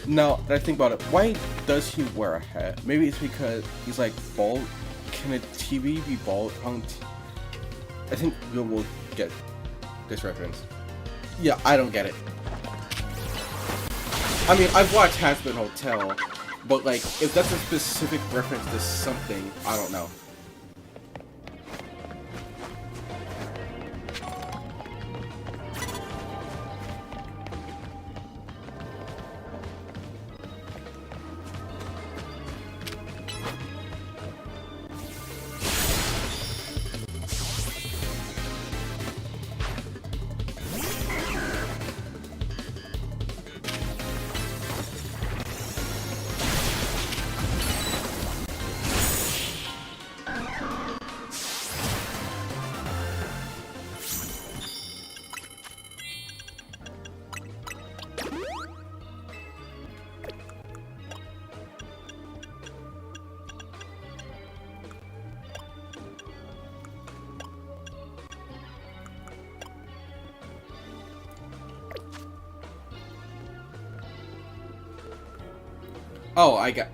Now that I think about it, why does he wear a hat? Maybe it's because he's like bald. Can a TV be bald? I think you will get this reference. Yeah, I don't get it. I mean, I've watched Hazbin Hotel, but like, if that's a specific reference to something, I don't know.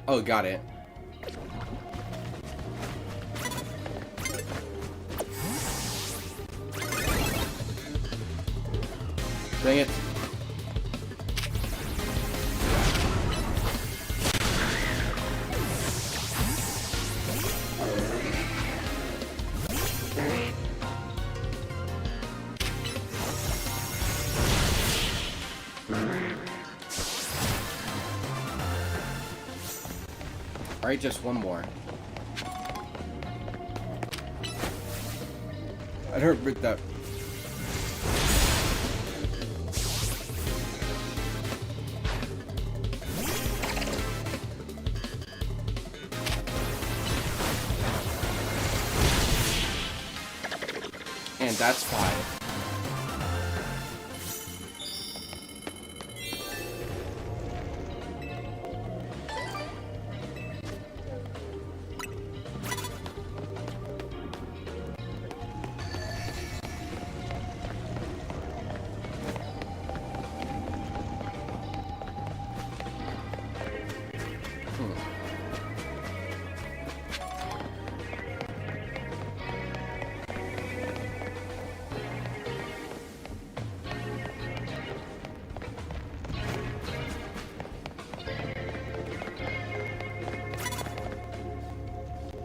Oh, got it. Dang it. Alright, just one more. I heard that. And that's 5.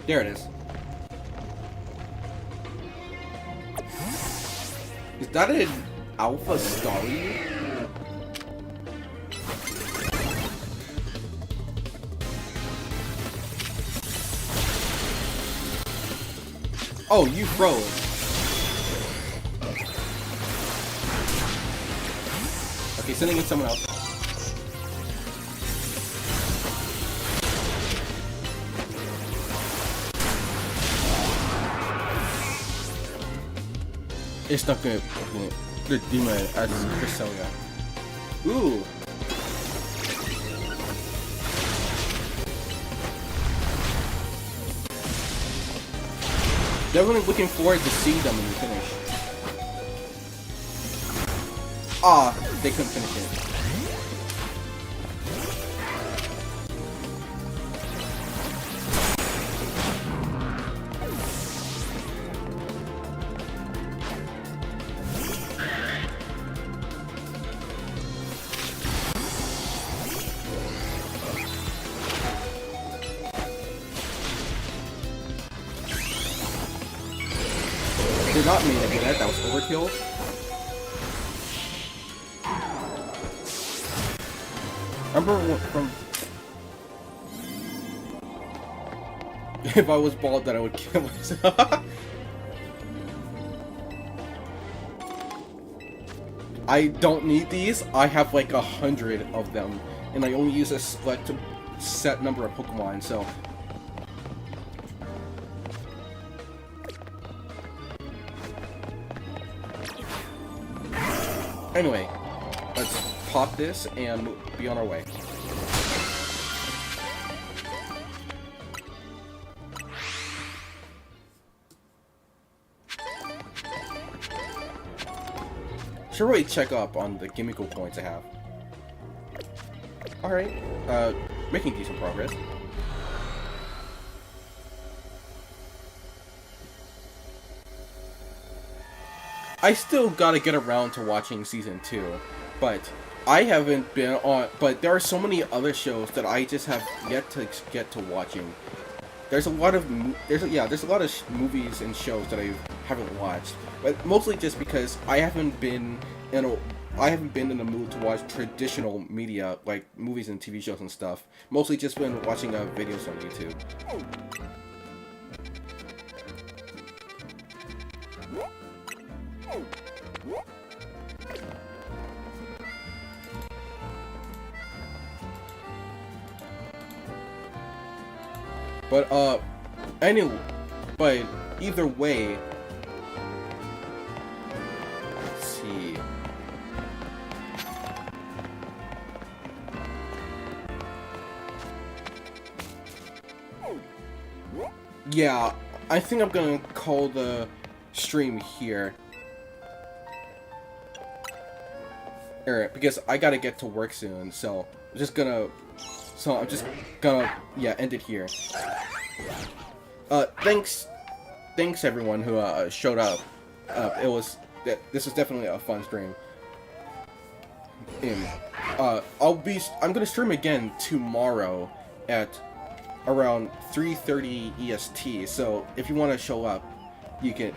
There it is. Is that an Alpha Starry? Oh, you froze. Okay, sending in someone else. It's not gonna good demon as Cresselia. Ooh. Definitely looking forward to seeing them when we finish. Ah, they couldn't finish it. Did not mean to do that. That was overkill. Remember from if I was bald, that I would kill myself. I don't need these. I have like 100 of them, and I only use a select set number of Pokemon. So. Anyway, let's pop this and be on our way. Should really check up on the Gimmicko points I have. Alright, making decent progress. I still gotta get around to watching season 2, but I haven't been on. But there are so many other shows that I just have yet to get to watching. There's a lot of there's a lot of movies and shows that I haven't watched, but mostly just because I haven't been in the mood to watch traditional media like movies and TV shows and stuff. Mostly just been watching videos on YouTube. But anyway, but either way, let's see. Yeah, I think I'm gonna call the stream here. Alright, because I gotta get to work soon, so I'm just gonna end it here. Thanks everyone who showed up. This was definitely a fun stream. I'm gonna stream again tomorrow at around 3:30 EST. So if you want to show up, you can.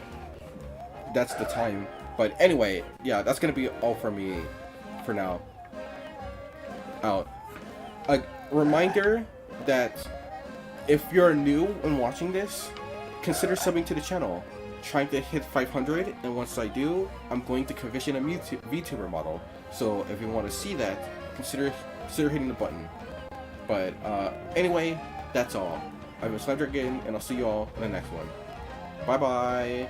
That's the time. But anyway, yeah, that's gonna be all for me for now. Out. A reminder that if you're new and watching this, consider subbing to the channel. Trying to hit 500, and once I do, I'm going to commission a VTuber model. So if you want to see that, consider hitting the button. But anyway, that's all. I've been Slender again, and I'll see you all in the next one. Bye bye.